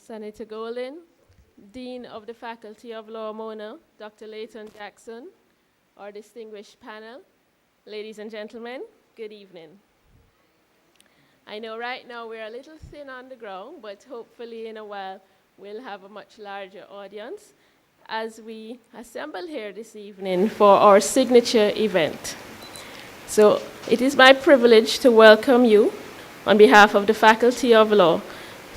Senator Golden, Dean of the Faculty of Law, Mona, Dr. Layton Jackson, our distinguished panel, ladies and gentlemen, good evening. I know right now we're a little thin on the ground, but hopefully in a while we'll have a much larger audience as we assemble here this evening for our signature event. So it is my privilege to welcome you on behalf of the Faculty of Law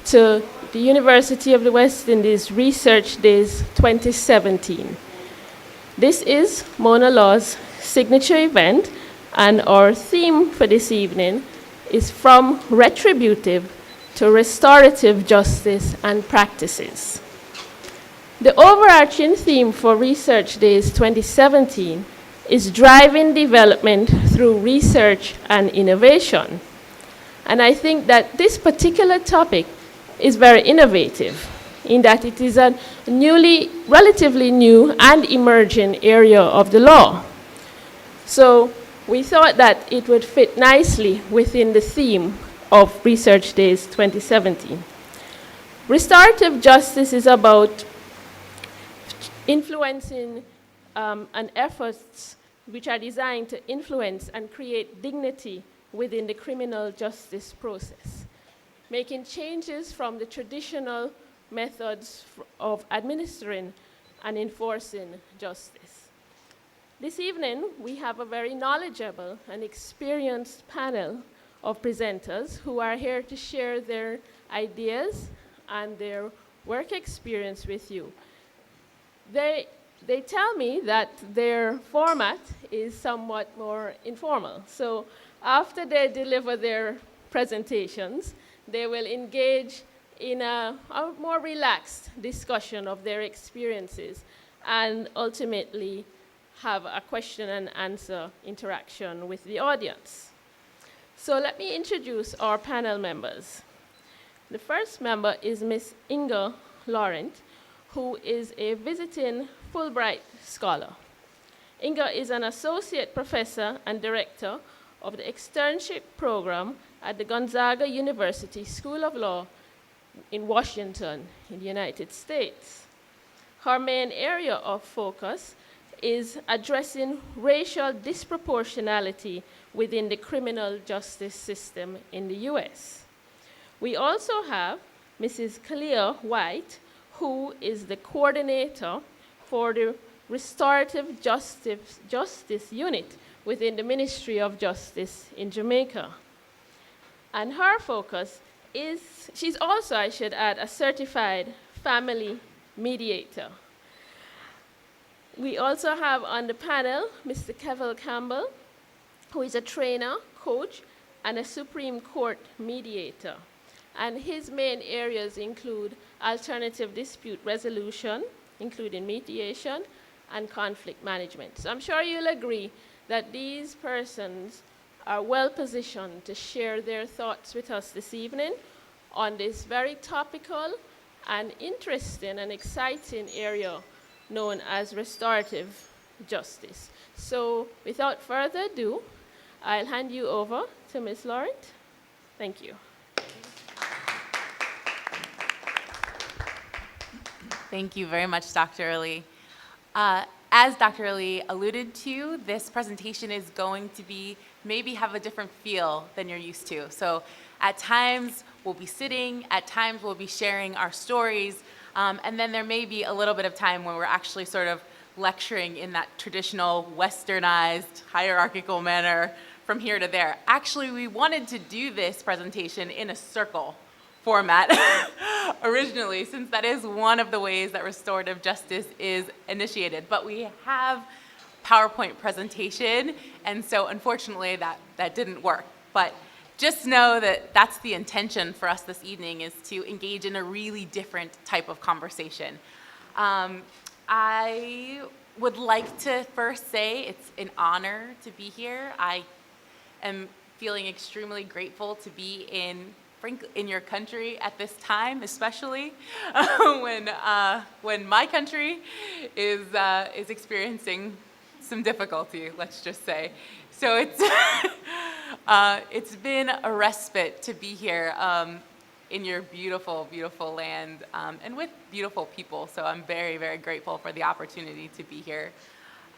to the University of the West Indies Research Days 2017. This is Mona Law's signature event, and our theme for this evening is From Retributive to Restorative Justice and Practices. The overarching theme for Research Days 2017 is driving development through research and innovation. And I think that this particular topic is very innovative in that it is a relatively new and emerging area of the law. So we thought that it would fit nicely within the theme of Research Days 2017. Restorative justice is about influencing and efforts which are designed to influence and create dignity within the criminal justice process, making changes from the traditional methods of administering and enforcing justice. This evening, we have a very knowledgeable and experienced panel of presenters who are here to share their ideas and their work experience with you. They tell me that their format is somewhat more informal. So after they deliver their presentations, they will engage in a more relaxed discussion of their experiences and ultimately have a question and answer interaction with the audience. So let me introduce our panel members. The first member is Ms. Inga Laurent, who is a visiting Fullbright scholar. Inga is an associate professor and director of the externship program at the Gonzaga University School of Law in Washington, in the United States. Her main area of focus is addressing racial disproportionality within the criminal justice system in the US. We also have Mrs. Kalia White, who is the coordinator for the Restorative Justice Unit within the Ministry of Justice in Jamaica. And her focus is, she's also, I should add, a certified family mediator. We also have on the panel Mr. Kevin Campbell, who is a trainer, coach, and a Supreme Court mediator. And his main areas include alternative dispute resolution, including mediation, and conflict management. So I'm sure you'll agree that these persons are well positioned to share their thoughts with us this evening on this very topical and interesting and exciting area known as restorative justice. So without further ado, I'll hand you over to Ms. Laurent. Thank you. Thank you very much, Dr. Early. As Dr. Early alluded to, this presentation is going to be maybe have a different feel than you're used to. So at times we'll be sitting, at times we'll be sharing our stories, and then there may be a little bit of time when we're actually sort of lecturing in that traditional westernized hierarchical manner from here to there. Actually, we wanted to do this presentation in a circle format originally, since that is one of the ways that restorative justice is initiated. But we have PowerPoint presentation, and so unfortunately that didn't work. But just know that that's the intention for us this evening, is to engage in a really different type of conversation. I would like to first say it's an honor to be here. I am feeling extremely grateful to be in your country at this time, especially when my country is experiencing some difficulty, let's just say. So it's been a respite to be here. in your beautiful, beautiful land and with beautiful people. So I'm very, very grateful for the opportunity to be here.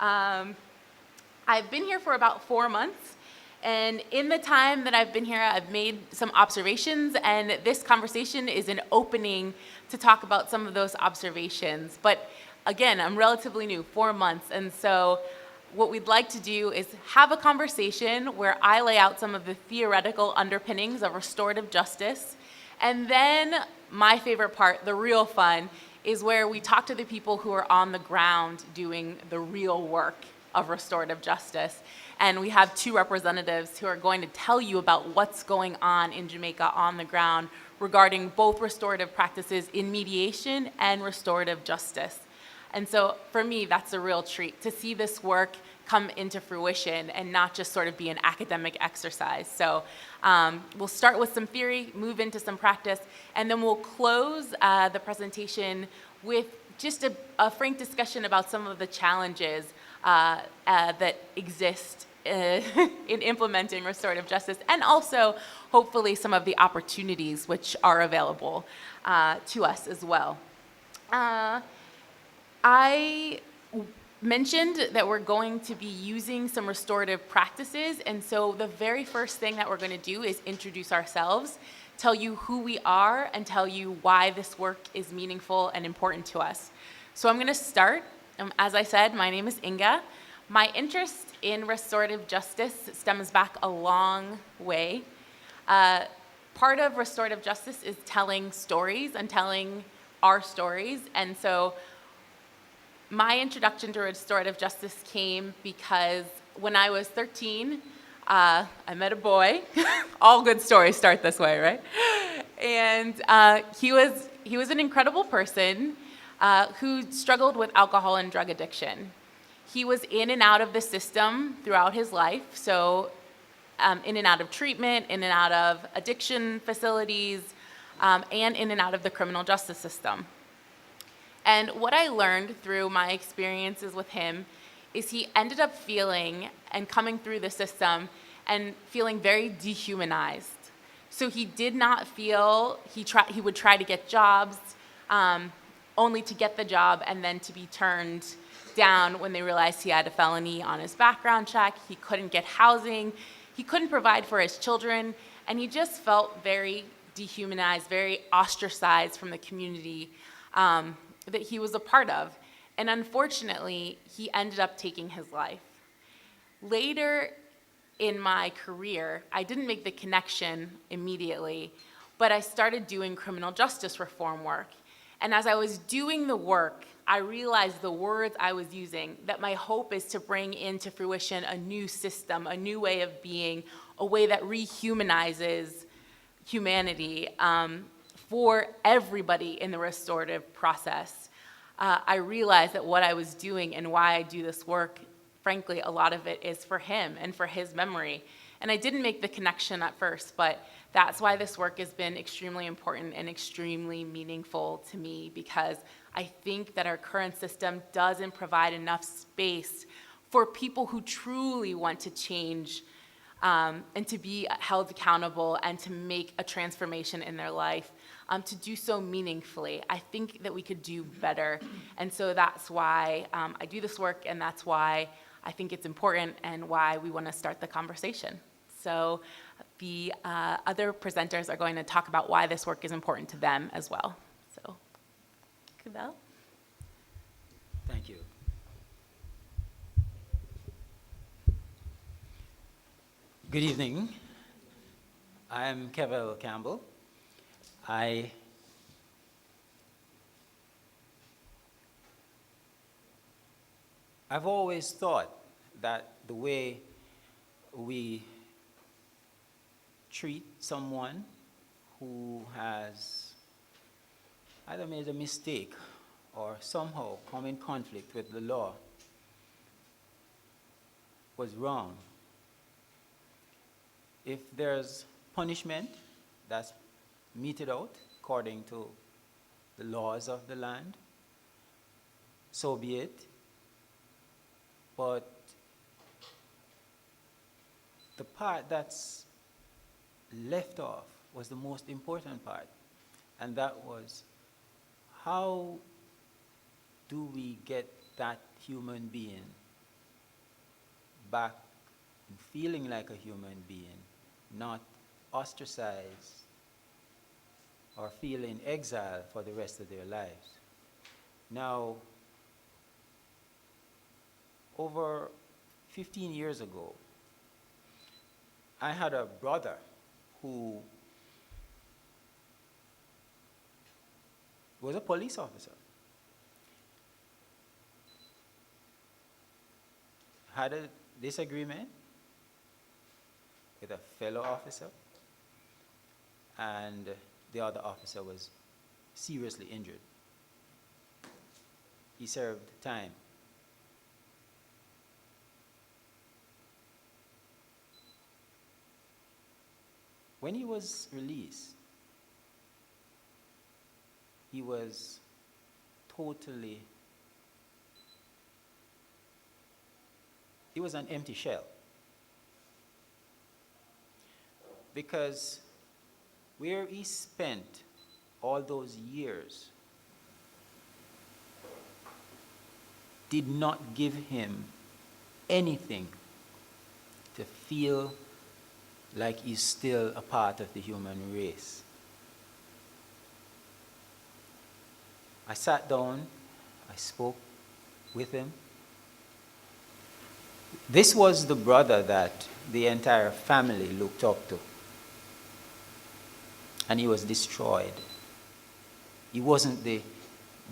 I've been here for about 4 months. And in the time that I've been here, I've made some observations, and this conversation is an opening to talk about some of those observations. But again, I'm relatively new, 4 months, and so what we'd like to do is have a conversation where I lay out some of the theoretical underpinnings of restorative justice, and then my favorite part, the real fun, is where we talk to the people who are on the ground doing the real work of restorative justice. And we have 2 representatives who are going to tell you about what's going on in Jamaica on the ground regarding both restorative practices in mediation and restorative justice. And so for me, that's a real treat to see this work come into fruition and not just sort of be an academic exercise. So we'll start with some theory, move into some practice, and then we'll close the presentation with just a frank discussion about some of the challenges that exist in implementing restorative justice, and also hopefully some of the opportunities which are available to us as well. I mentioned that we're going to be using some restorative practices, and so the very first thing that we're going to do is introduce ourselves, tell you who we are, and tell you why this work is meaningful and important to us. So I'm going to start. As I said, my name is Inga. My interest in restorative justice stems back a long way. Part of restorative justice is telling stories and telling our stories, and so my introduction to restorative justice came because when I was 13, I met a boy. All good stories start this way, right? And he was an incredible person who struggled with alcohol and drug addiction. He was in and out of the system throughout his life, so in and out of treatment, in and out of addiction facilities, and in and out of the criminal justice system. And what I learned through my experiences with him is he ended up feeling and coming through the system and feeling very dehumanized. So he did not feel, he would try to get jobs, only to get the job and then to be turned down when they realized he had a felony on his background check. He couldn't get housing, he couldn't provide for his children, and he just felt very dehumanized, very ostracized from the community that he was a part of. And unfortunately, he ended up taking his life. Later in my career, I didn't make the connection immediately, but I started doing criminal justice reform work. And as I was doing the work, I realized the words I was using, that my hope is to bring into fruition a new system, a new way of being, a way that rehumanizes humanity for everybody in the restorative process. I realized that what I was doing and why I do this work, frankly, a lot of it is for him and for his memory. And I didn't make the connection at first, but that's why this work has been extremely important and extremely meaningful to me, because I think that our current system doesn't provide enough space for people who truly want to change and to be held accountable and to make a transformation in their life, to do so meaningfully. I think that we could do better. And so that's why I do this work, and that's why I think it's important and why we want to start the conversation. So the other presenters are going to talk about why this work is important to them as well. So, Kubel? Thank you. Good evening. I'm Kevel Campbell. I've always thought that the way we treat someone who has either made a mistake or somehow come in conflict with the law was wrong. If there's punishment that's meted out according to the laws of the land, so be it. But the part that's left off was the most important part. And that was, how do we get that human being back and feeling like a human being, not ostracized or feeling exile for the rest of their lives? Now, over 15 years ago, I had a brother who was a police officer. Had a disagreement with a fellow officer, and the other officer was seriously injured. He served time. When he was released, he was totally, he was an empty shell. Because where he spent all those years did not give him anything to feel like he's still a part of the human race. I sat down, I spoke with him. This was the brother that the entire family looked up to. And he was destroyed. He wasn't the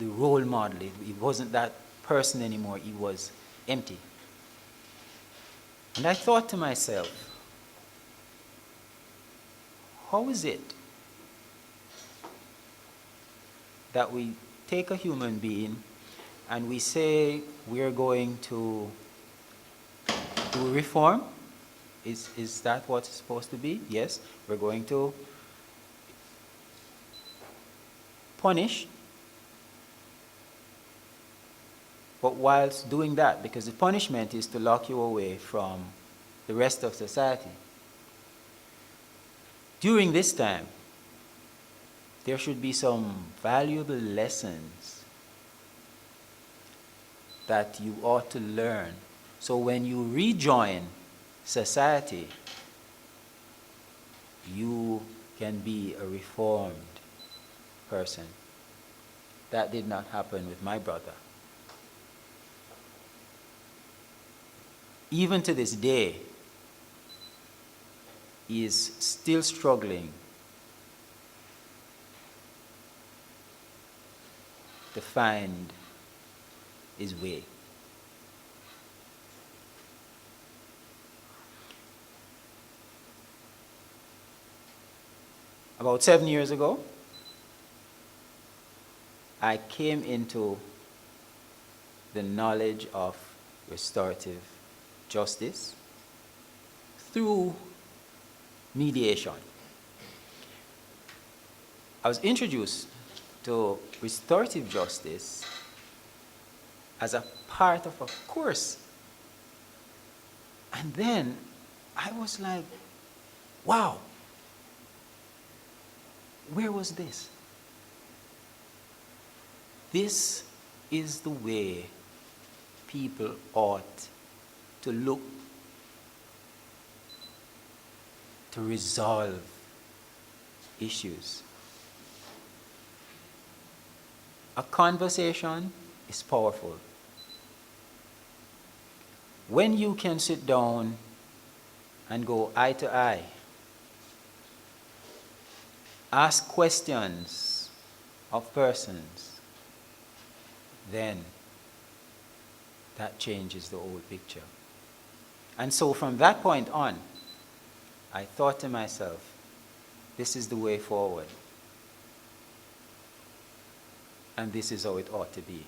role model. He wasn't that person anymore. He was empty. And I thought to myself, how is it that we take a human being and we say we're going to do reform? Is that what it's supposed to be? Yes, we're going to punish. But whilst doing that, because the punishment is to lock you away from the rest of society, during this time, there should be some valuable lessons that you ought to learn. So when you rejoin society, you can be a reformed person. That did not happen with my brother. Even to this day, he is still struggling to find his way. About 7 years ago, I came into the knowledge of restorative justice through mediation. I was introduced to restorative justice as a part of a course. And then I was like, wow, where was this? This is the way people ought to look to resolve issues. A conversation is powerful. When you can sit down and go eye to eye, ask questions of persons, then that changes the whole picture. And so from that point on, I thought to myself, this is the way forward. And this is how it ought to be.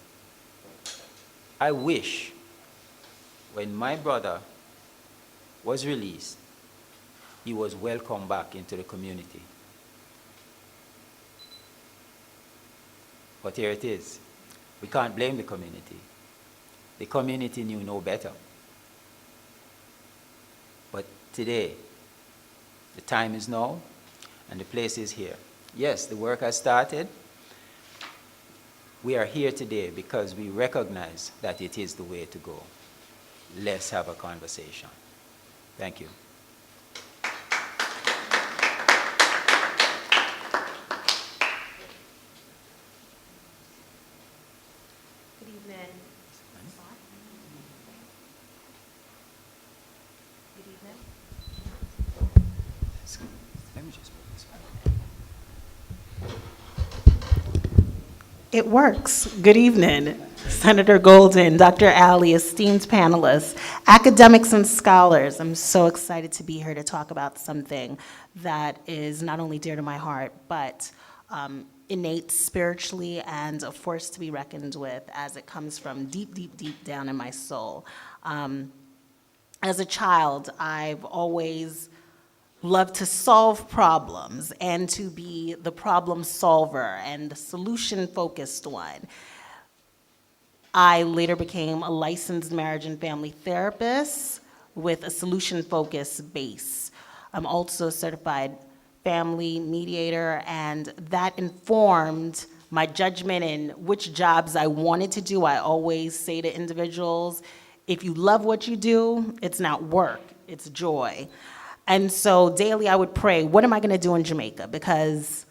I wish when my brother was released, he was welcomed back into the community. But here it is. We can't blame the community. The community knew no better. But today, the time is now, and the place is here. Yes, the work has started. We are here today because we recognize that it is the way to go. Let's have a conversation. Thank you. Good evening. Good evening. Let me just move this one. It works. Good evening, Senator Golden, Dr. Alley, esteemed panelists, academics and scholars. I'm so excited to be here to talk about something that is not only dear to my heart, but innate spiritually and a force to be reckoned with as it comes from deep, deep, deep down in my soul. As a child, I've always loved to solve problems and to be the problem solver and the solution-focused one. I later became a licensed marriage and family therapist with a solution-focused base. I'm also a certified family mediator, and that informed my judgment in which jobs I wanted to do. I always say to individuals, if you love what you do, it's not work, it's joy. And so daily I would pray, what am I gonna do in Jamaica? Because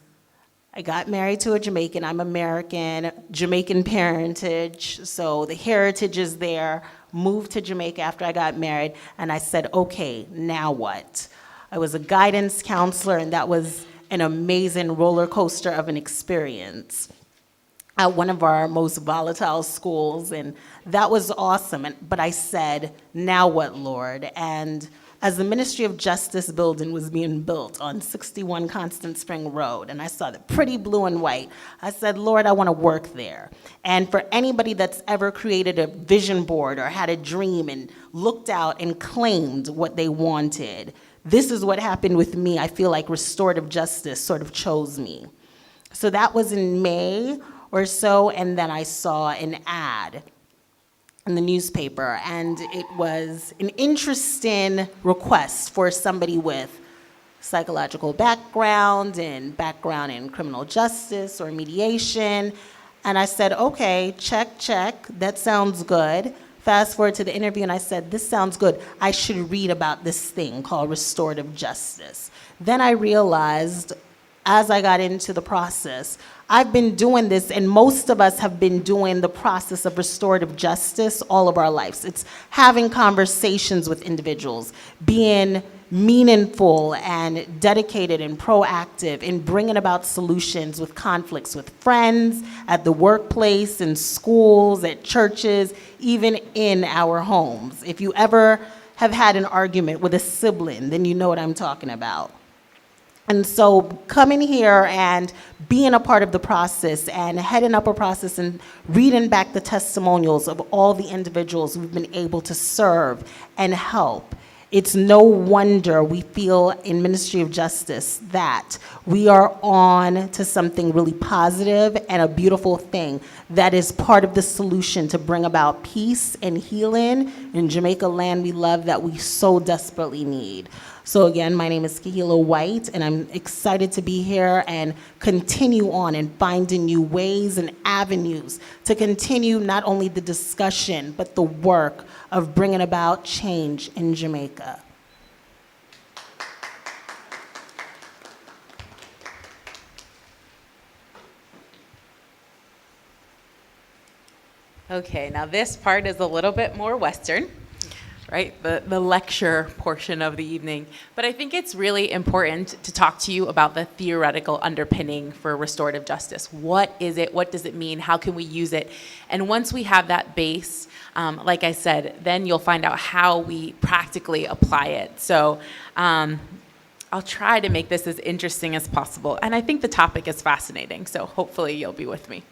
I got married to a Jamaican, I'm American, Jamaican parentage, so the heritage is there, moved to Jamaica after I got married, and I said, okay, now what? I was a guidance counselor, and that was an amazing roller coaster of an experience at one of our most volatile schools, and that was awesome. But I said, now what, Lord? And as the Ministry of Justice building was being built on 61 Constant Spring Road, and I saw the pretty blue and white, I said, Lord, I want to work there. And for anybody that's ever created a vision board or had a dream and looked out and claimed what they wanted, this is what happened with me. I feel like restorative justice sort of chose me. So that was in May or so, and then I saw an ad in the newspaper, and it was an interesting request for somebody with psychological background and background in criminal justice or mediation. And I said, okay, check, check, that sounds good. Fast forward to the interview, and I said, this sounds good. I should read about this thing called restorative justice. Then I realized, as I got into the process, I've been doing this, and most of us have been doing the process of restorative justice all of our lives. It's having conversations with individuals, being meaningful and dedicated and proactive in bringing about solutions with conflicts with friends, at the workplace, in schools, at churches, even in our homes. If you ever have had an argument with a sibling, then you know what I'm talking about. And so coming here and being a part of the process and heading up a process and reading back the testimonials of all the individuals we've been able to serve and help, it's no wonder we feel in Ministry of Justice that we are on to something really positive and a beautiful thing that is part of the solution to bring about peace and healing in Jamaica land we love that we so desperately need. So again, my name is Kahila White, and I'm excited to be here and continue on and finding new ways and avenues to continue not only the discussion, but the work of bringing about change in Jamaica. Okay, now this part is a little bit more Western, right? The lecture portion of the evening. But I think it's really important to talk to you about the theoretical underpinning for restorative justice. What is it? What does it mean? How can we use it? And once we have that base, like I said, then you'll find out how we practically apply it. So I'll try to make this as interesting as possible. And I think the topic is fascinating, so hopefully you'll be with me.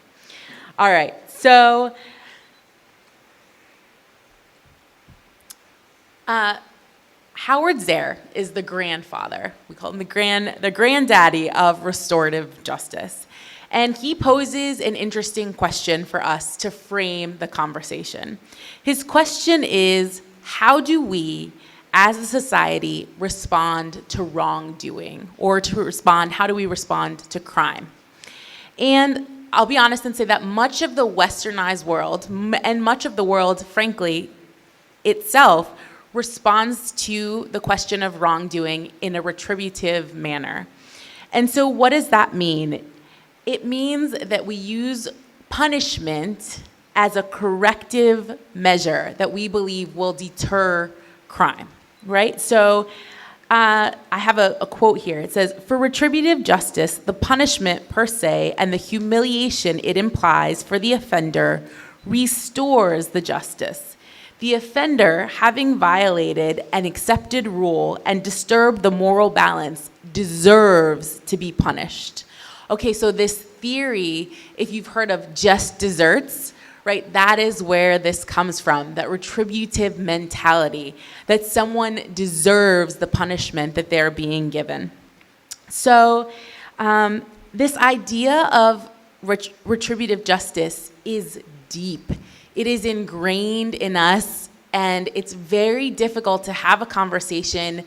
All right, so Howard Zehr is the grandfather. We call him the granddaddy of restorative justice. And he poses an interesting question for us to frame the conversation. His question is, how do we, as a society, respond to wrongdoing, or how do we respond to crime? And I'll be honest and say that much of the westernized world, and much of the world, frankly, itself, responds to the question of wrongdoing in a retributive manner. And so what does that mean? It means that we use punishment as a corrective measure that we believe will deter crime, right? So I have a quote here. It says, "For retributive justice, the punishment per se and the humiliation it implies for the offender restores the justice. The offender, having violated an accepted rule and disturbed the moral balance, deserves to be punished." Okay, so this theory, if you've heard of just desserts, right, that is where this comes from, that retributive mentality, that someone deserves the punishment that they're being given. So this idea of retributive justice is deep. It is ingrained in us, and it's very difficult to have a conversation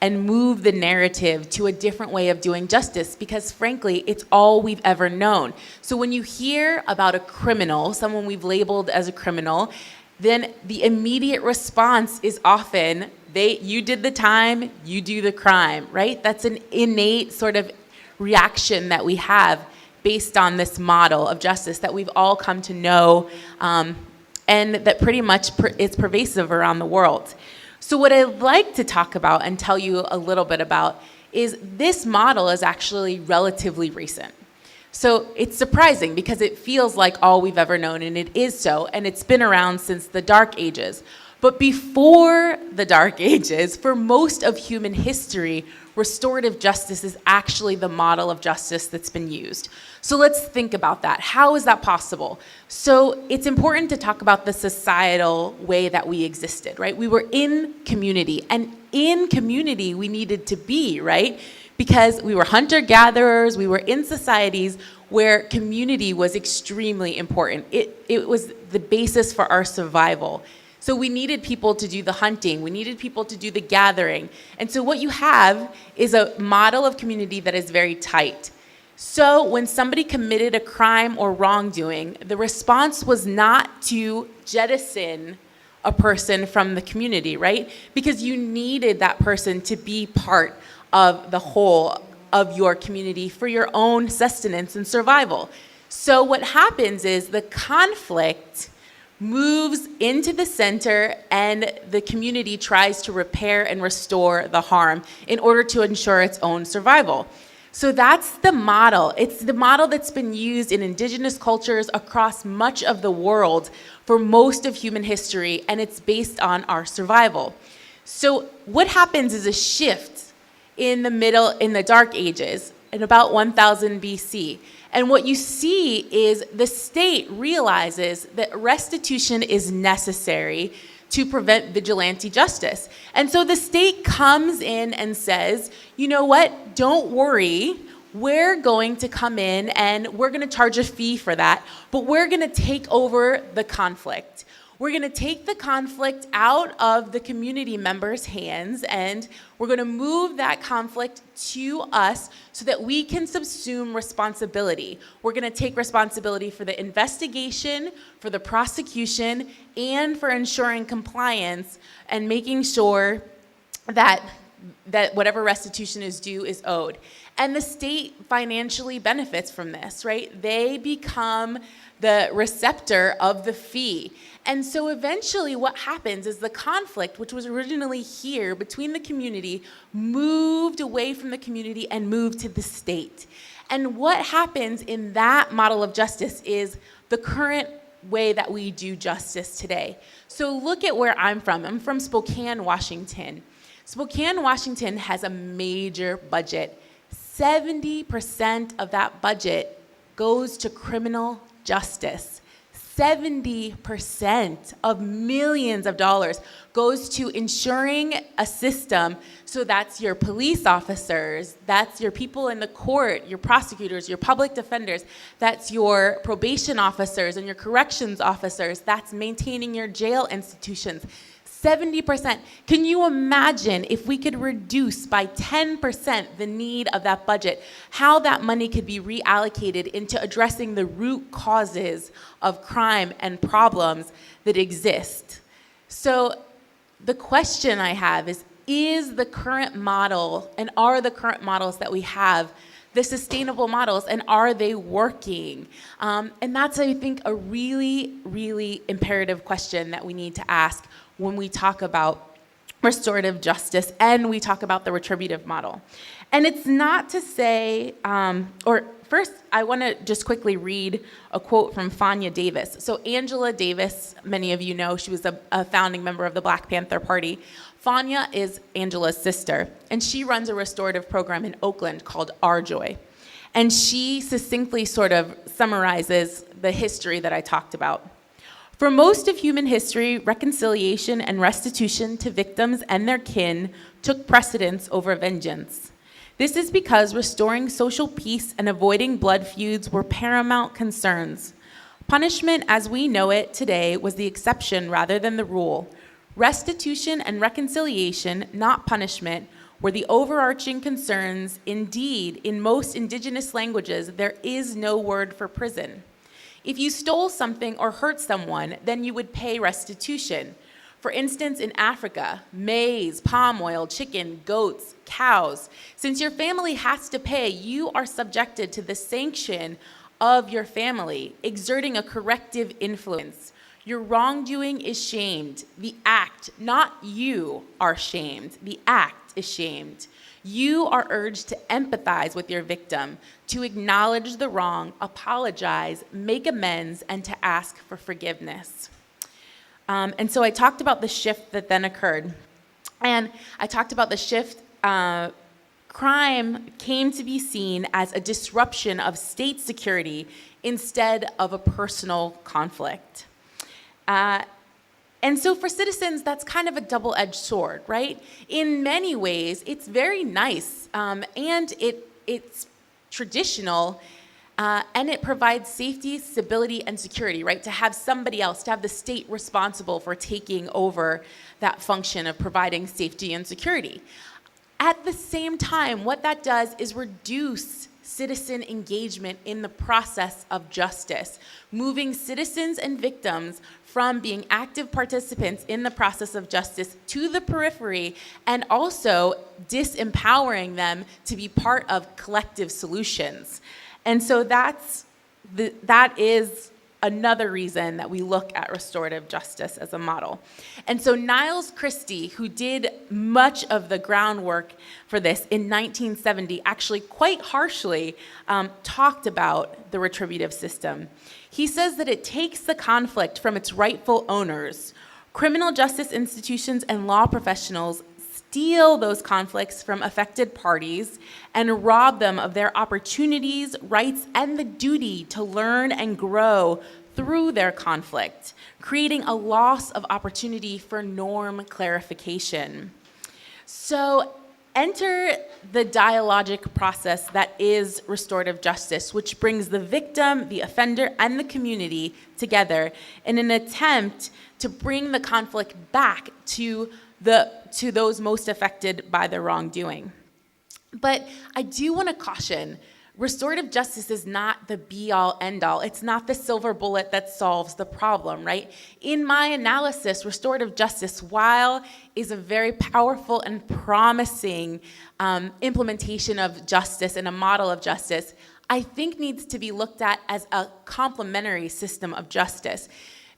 and move the narrative to a different way of doing justice because, frankly, it's all we've ever known. So when you hear about a criminal, someone we've labeled as a criminal, then the immediate response is often, you did the time, you do the crime, right? That's an innate sort of reaction that we have based on this model of justice that we've all come to know, and that pretty much is pervasive around the world. So what I'd like to talk about and tell you a little bit about is this model is actually relatively recent. So it's surprising because it feels like all we've ever known, and it is so, and it's been around since the Dark Ages. But before the Dark Ages, for most of human history, restorative justice is actually the model of justice that's been used. So let's think about that. How is that possible? So it's important to talk about the societal way that we existed, right? We were in community, and in community we needed to be, right? Because we were hunter-gatherers, we were in societies where community was extremely important. It was the basis for our survival. So we needed people to do the hunting. We needed people to do the gathering. And so what you have is a model of community that is very tight. So when somebody committed a crime or wrongdoing, the response was not to jettison a person from the community, right? Because you needed that person to be part of the whole of your community for your own sustenance and survival. So what happens is the conflict moves into the center, and the community tries to repair and restore the harm in order to ensure its own survival. So that's the model. It's the model that's been used in indigenous cultures across much of the world for most of human history, and it's based on our survival. So what happens is a shift in the Dark Ages, in about 1000 BC. And what you see is the state realizes that restitution is necessary to prevent vigilante justice. And so the state comes in and says, you know what, don't worry, we're going to come in and we're going to charge a fee for that, but we're going to take over the conflict. We're going to take the conflict out of the community members' hands, and we're going to move that conflict to us so that we can subsume responsibility. We're going to take responsibility for the investigation, for the prosecution, and for ensuring compliance and making sure that whatever restitution is due is owed. And the state financially benefits from this, right? They become the receptor of the fee. And so eventually what happens is the conflict, which was originally here between the community, moved away from the community and moved to the state. And what happens in that model of justice is the current way that we do justice today. So look at where I'm from. I'm from Spokane, Washington. Spokane, Washington has a major budget. 70% of that budget goes to criminal justice. 70% of millions of dollars goes to ensuring a system. So that's your police officers, that's your people in the court, your prosecutors, your public defenders, that's your probation officers and your corrections officers, that's maintaining your jail institutions. 70%. Can you imagine if we could reduce by 10% the need of that budget, how that money could be reallocated into addressing the root causes of crime and problems that exist? So the question I have is the current model, and are the current models that we have the sustainable models, and are they working? And that's, I think, a really, really imperative question that we need to ask when we talk about restorative justice and we talk about the retributive model. And it's not to say, first, I want to just quickly read a quote from Fania Davis. So Angela Davis, many of you know, she was a founding member of the Black Panther Party. Fania is Angela's sister, and she runs a restorative program in Oakland called Our Joy. And she succinctly sort of summarizes the history that I talked about. For most of human history, reconciliation and restitution to victims and their kin took precedence over vengeance. This is because restoring social peace and avoiding blood feuds were paramount concerns. Punishment as we know it today was the exception rather than the rule. Restitution and reconciliation, not punishment, were the overarching concerns. Indeed, in most indigenous languages, there is no word for prison. If you stole something or hurt someone, then you would pay restitution. For instance, in Africa, maize, palm oil, chicken, goats, cows. Since your family has to pay, you are subjected to the sanction of your family, exerting a corrective influence. Your wrongdoing is shamed. The act, not you, are shamed. The act is shamed. You are urged to empathize with your victim, to acknowledge the wrong, apologize, make amends, and to ask for forgiveness. And so I talked about the shift that then occurred. And I talked about the shift. Crime came to be seen as a disruption of state security instead of a personal conflict. And so for citizens, that's kind of a double-edged sword, right? In many ways, it's very nice, and it's traditional, and it provides safety, stability, and security, right? To have somebody else, to have the state responsible for taking over that function of providing safety and security. At the same time, what that does is reduce citizen engagement in the process of justice, moving citizens and victims from being active participants in the process of justice to the periphery, and also disempowering them to be part of collective solutions. And so that is another reason that we look at restorative justice as a model. And so Niles Christie, who did much of the groundwork for this in 1970, actually quite harshly talked about the retributive system. He says that it takes the conflict from its rightful owners. Criminal justice institutions and law professionals steal those conflicts from affected parties and rob them of their opportunities, rights, and the duty to learn and grow through their conflict, creating a loss of opportunity for norm clarification. So enter the dialogic process that is restorative justice, which brings the victim, the offender, and the community together in an attempt to bring the conflict back to those most affected by the wrongdoing. But I do want to caution, restorative justice is not the be-all, end-all. It's not the silver bullet that solves the problem, right? In my analysis, restorative justice, while is a very powerful and promising implementation of justice and a model of justice, I think needs to be looked at as a complementary system of justice.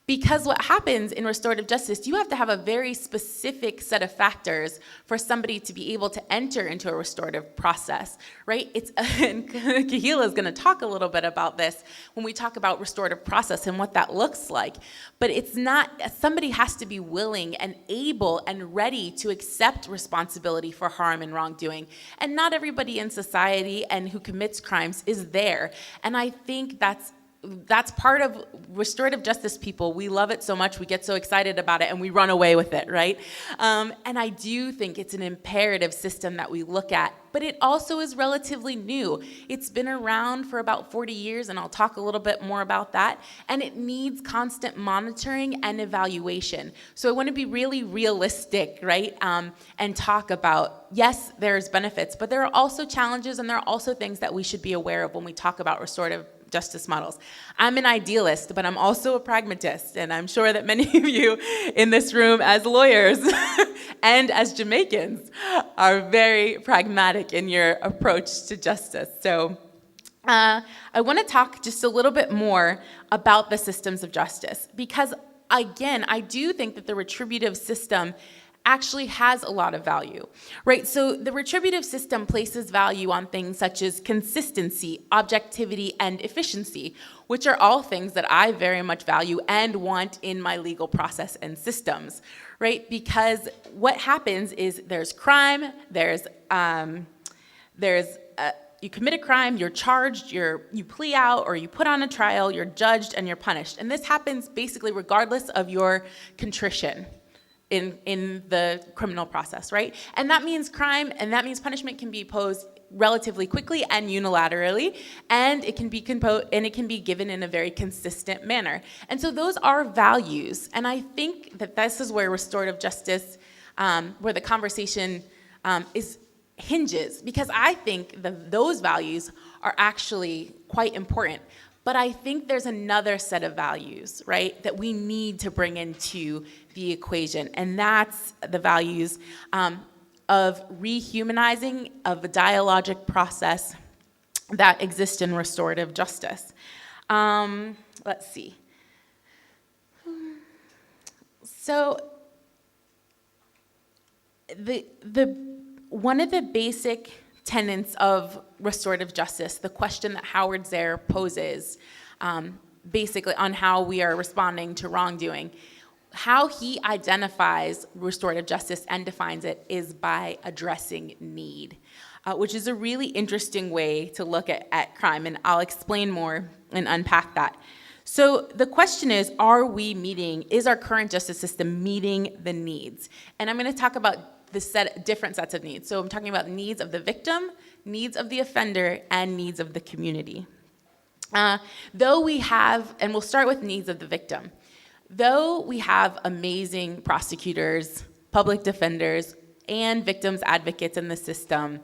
Because what happens in restorative justice, you have to have a very specific set of factors for somebody to be able to enter into a restorative process, right? And Kahila is going to talk a little bit about this when we talk about restorative process and what that looks like. But it's not, somebody has to be willing and able and ready to accept responsibility for harm and wrongdoing. And not everybody in society and who commits crimes is there. And I think that's that's part of restorative justice people. We love it so much, we get so excited about it, and we run away with it, right? And I do think it's an imperative system that we look at, but it also is relatively new. It's been around for about 40 years, and I'll talk a little bit more about that, and it needs constant monitoring and evaluation. So I want to be really realistic, right? And talk about, yes, there's benefits, but there are also challenges, and there are also things that we should be aware of when we talk about restorative justice models. I'm an idealist, but I'm also a pragmatist, and I'm sure that many of you in this room as lawyers and as Jamaicans are very pragmatic in your approach to justice. So I want to talk just a little bit more about the systems of justice, because again, I do think that the retributive system actually has a lot of value, right? So the retributive system places value on things such as consistency, objectivity, and efficiency, which are all things that I very much value and want in my legal process and systems, right? Because what happens is there's crime, you commit a crime, you're charged, you plea out, or you put on a trial, you're judged, and you're punished. And this happens basically regardless of your contrition in the criminal process, right? And that means crime, and that means punishment can be imposed relatively quickly and unilaterally, and it can be given in a very consistent manner. And so those are values, and I think that this is where restorative justice, where the conversation hinges, because I think that those values are actually quite important. But I think there's another set of values, right, that we need to bring into the equation, and that's the values of rehumanizing of the dialogic process that exists in restorative justice. Let's see. So one of the basic tenets of restorative justice, the question that Howard Zare poses, basically on how we are responding to wrongdoing, how he identifies restorative justice and defines it is by addressing need, which is a really interesting way to look at crime, and I'll explain more and unpack that. So the question is our current justice system meeting the needs? And I'm going to talk about different sets of needs. So I'm talking about needs of the victim, needs of the offender, and needs of the community. Though we have, and we'll start with needs of the victim, though we have amazing prosecutors, public defenders, and victims advocates in the system,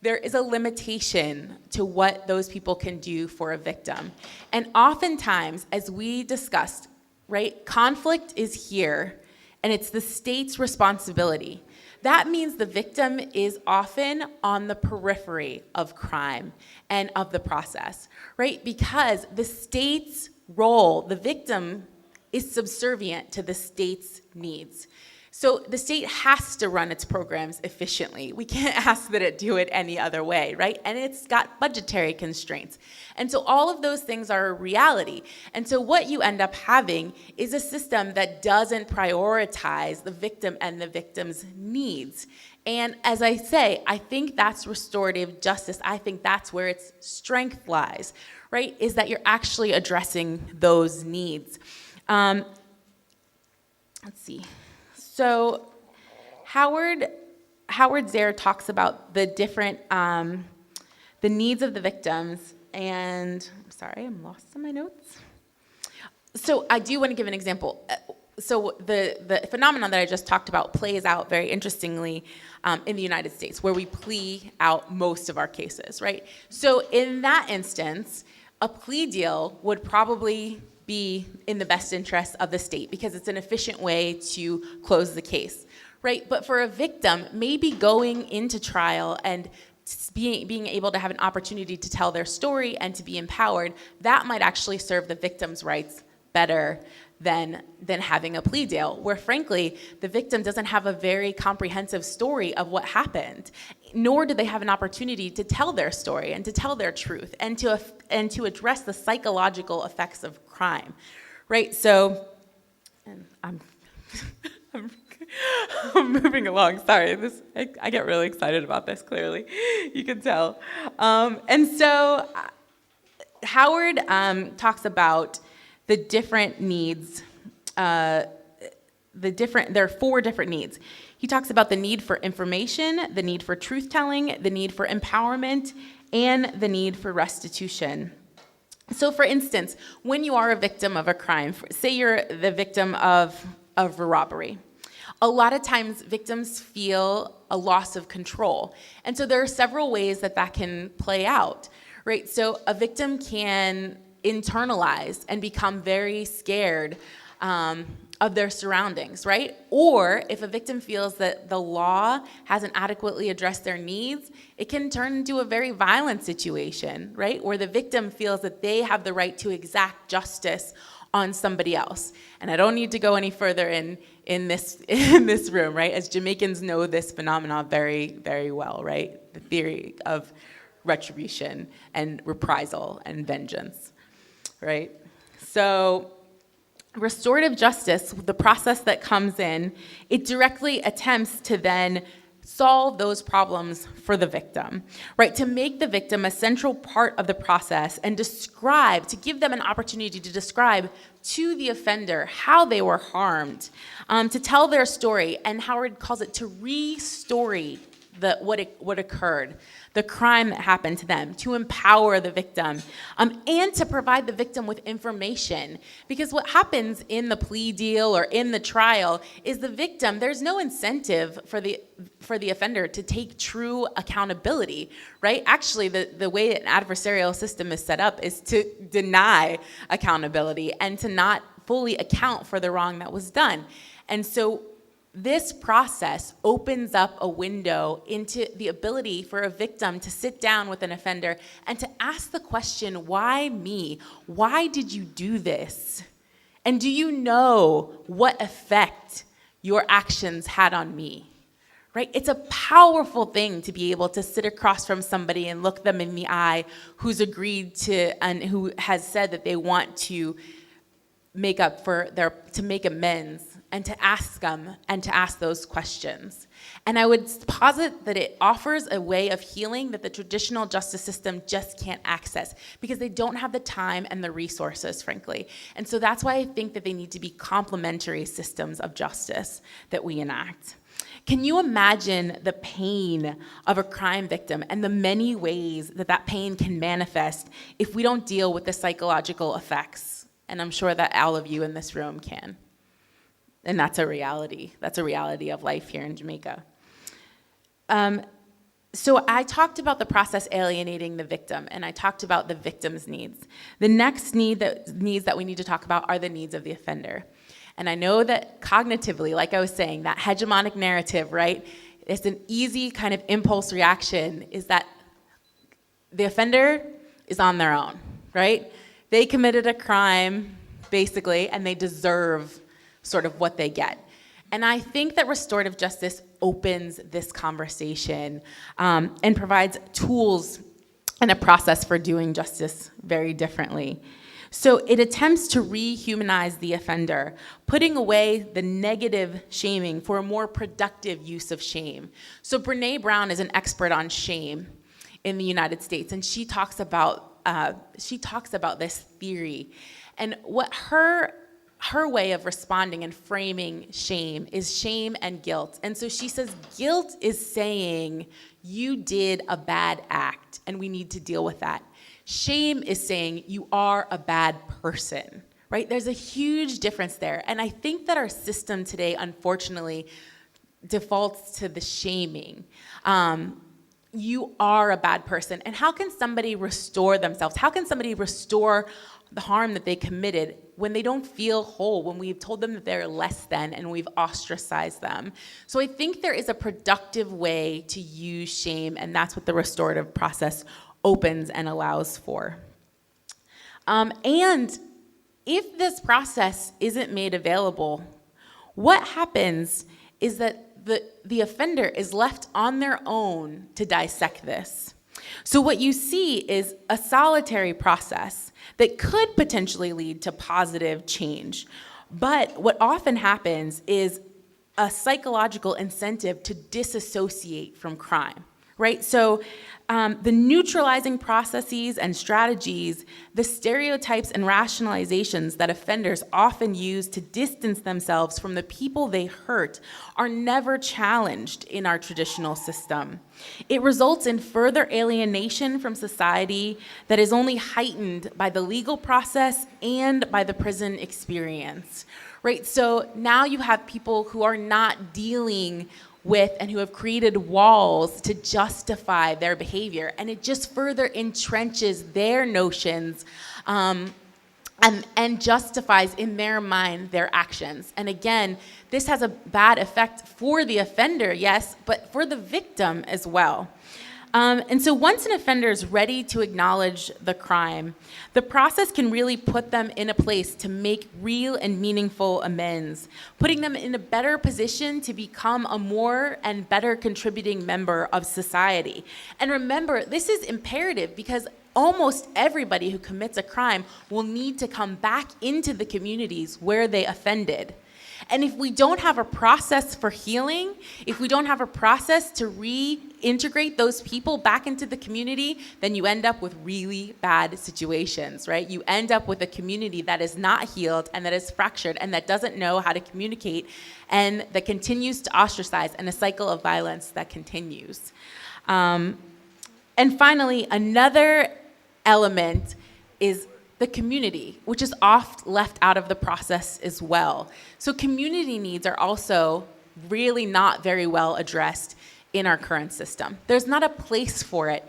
there is a limitation to what those people can do for a victim. And oftentimes, as we discussed, right, conflict is here, and it's the state's responsibility. That means the victim is often on the periphery of crime and of the process, right? Because the state's role, the victim, is subservient to the state's needs. So the state has to run its programs efficiently. We can't ask that it do it any other way, right? And it's got budgetary constraints. And so all of those things are a reality. And so what you end up having is a system that doesn't prioritize the victim and the victim's needs. And as I say, I think that's restorative justice. I think that's where its strength lies, right? Is that you're actually addressing those needs. Let's see. So Howard Zare talks about the different, the needs of the victims, and I'm sorry, I'm lost in my notes. So I do want to give an example. So the phenomenon that I just talked about plays out very interestingly in the United States, where we plea out most of our cases, right? So in that instance, a plea deal would probably be in the best interest of the state because it's an efficient way to close the case, right? But for a victim, maybe going into trial and being able to have an opportunity to tell their story and to be empowered, that might actually serve the victim's rights better than having a plea deal, where frankly, the victim doesn't have a very comprehensive story of what happened, nor do they have an opportunity to tell their story and to tell their truth and to address the psychological effects of crime, right? So, and I'm moving along. Sorry, I get really excited about this. Clearly, you can tell. And so, Howard talks about the different needs, there are 4 different needs. He talks about the need for information, the need for truth-telling, the need for empowerment, and the need for restitution. So for instance, when you are a victim of a crime, say you're the victim of a robbery, a lot of times victims feel a loss of control. And so there are several ways that that can play out, right? So a victim can internalize and become very scared of their surroundings, right? Or if a victim feels that the law hasn't adequately addressed their needs, it can turn into a very violent situation, right? Where the victim feels that they have the right to exact justice on somebody else. And I don't need to go any further in this room, right? As Jamaicans know this phenomenon very, very well, right? The theory of retribution and reprisal and vengeance, right? So restorative justice, the process that comes in, it directly attempts to then solve those problems for the victim, right? To make the victim a central part of the process and to give them an opportunity to describe to the offender how they were harmed, to tell their story, and Howard calls it to re-story what occurred, the crime that happened to them, to empower the victim, and to provide the victim with information. Because what happens in the plea deal or in the trial is the victim, there's no incentive for the offender to take true accountability, right? Actually, the way an adversarial system is set up is to deny accountability and to not fully account for the wrong that was done. And so this process opens up a window into the ability for a victim to sit down with an offender and to ask the question, why me? Why did you do this? And do you know what effect your actions had on me? Right? It's a powerful thing to be able to sit across from somebody and look them in the eye who's agreed to and who has said that they want to make amends, and to ask them and to ask those questions. And I would posit that it offers a way of healing that the traditional justice system just can't access because they don't have the time and the resources, frankly. And so that's why I think that they need to be complementary systems of justice that we enact. Can you imagine the pain of a crime victim and the many ways that that pain can manifest if we don't deal with the psychological effects? And I'm sure that all of you in this room can. And that's a reality. That's a reality of life here in Jamaica. So I talked about the process alienating the victim, and I talked about the victim's needs. The next needs that we need to talk about are the needs of the offender. And I know that cognitively, like I was saying, that hegemonic narrative, right? It's an easy kind of impulse reaction is that the offender is on their own, right? They committed a crime, basically, and they deserve sort of what they get. And I think that restorative justice opens this conversation and provides tools and a process for doing justice very differently. So it attempts to rehumanize the offender, putting away the negative shaming for a more productive use of shame. So Brené Brown is an expert on shame in the United States, and she talks about this theory. And what her way of responding and framing shame is shame and guilt. And so she says guilt is saying you did a bad act and we need to deal with that. Shame is saying you are a bad person, right? There's a huge difference there. And I think that our system today, unfortunately, defaults to the shaming. You are a bad person. And how can somebody restore themselves? How can somebody restore the harm that they committed when they don't feel whole, when we've told them that they're less than and we've ostracized them? So I think there is a productive way to use shame, and that's what the restorative process opens and allows for. And if this process isn't made available, what happens is that the offender is left on their own to dissect this. So what you see is a solitary process that could potentially lead to positive change. But what often happens is a psychological incentive to disassociate from crime, right? So the neutralizing processes and strategies, the stereotypes and rationalizations that offenders often use to distance themselves from the people they hurt are never challenged in our traditional system. It results in further alienation from society that is only heightened by the legal process and by the prison experience, right? So now you have people who are not dealing with and who have created walls to justify their behavior, and it just further entrenches their notions and justifies in their mind their actions. And again, this has a bad effect for the offender, yes, but for the victim as well. And so once an offender is ready to acknowledge the crime, the process can really put them in a place to make real and meaningful amends, putting them in a better position to become a more and better contributing member of society. And remember, this is imperative because almost everybody who commits a crime will need to come back into the communities where they offended. And if we don't have a process for healing, if we don't have a process to reintegrate those people back into the community, then you end up with really bad situations, right? You end up with a community that is not healed and that is fractured and that doesn't know how to communicate and that continues to ostracize, and a cycle of violence that continues. And finally, another element is the community, which is oft left out of the process as well. So community needs are also really not very well addressed in our current system. There's not a place for it.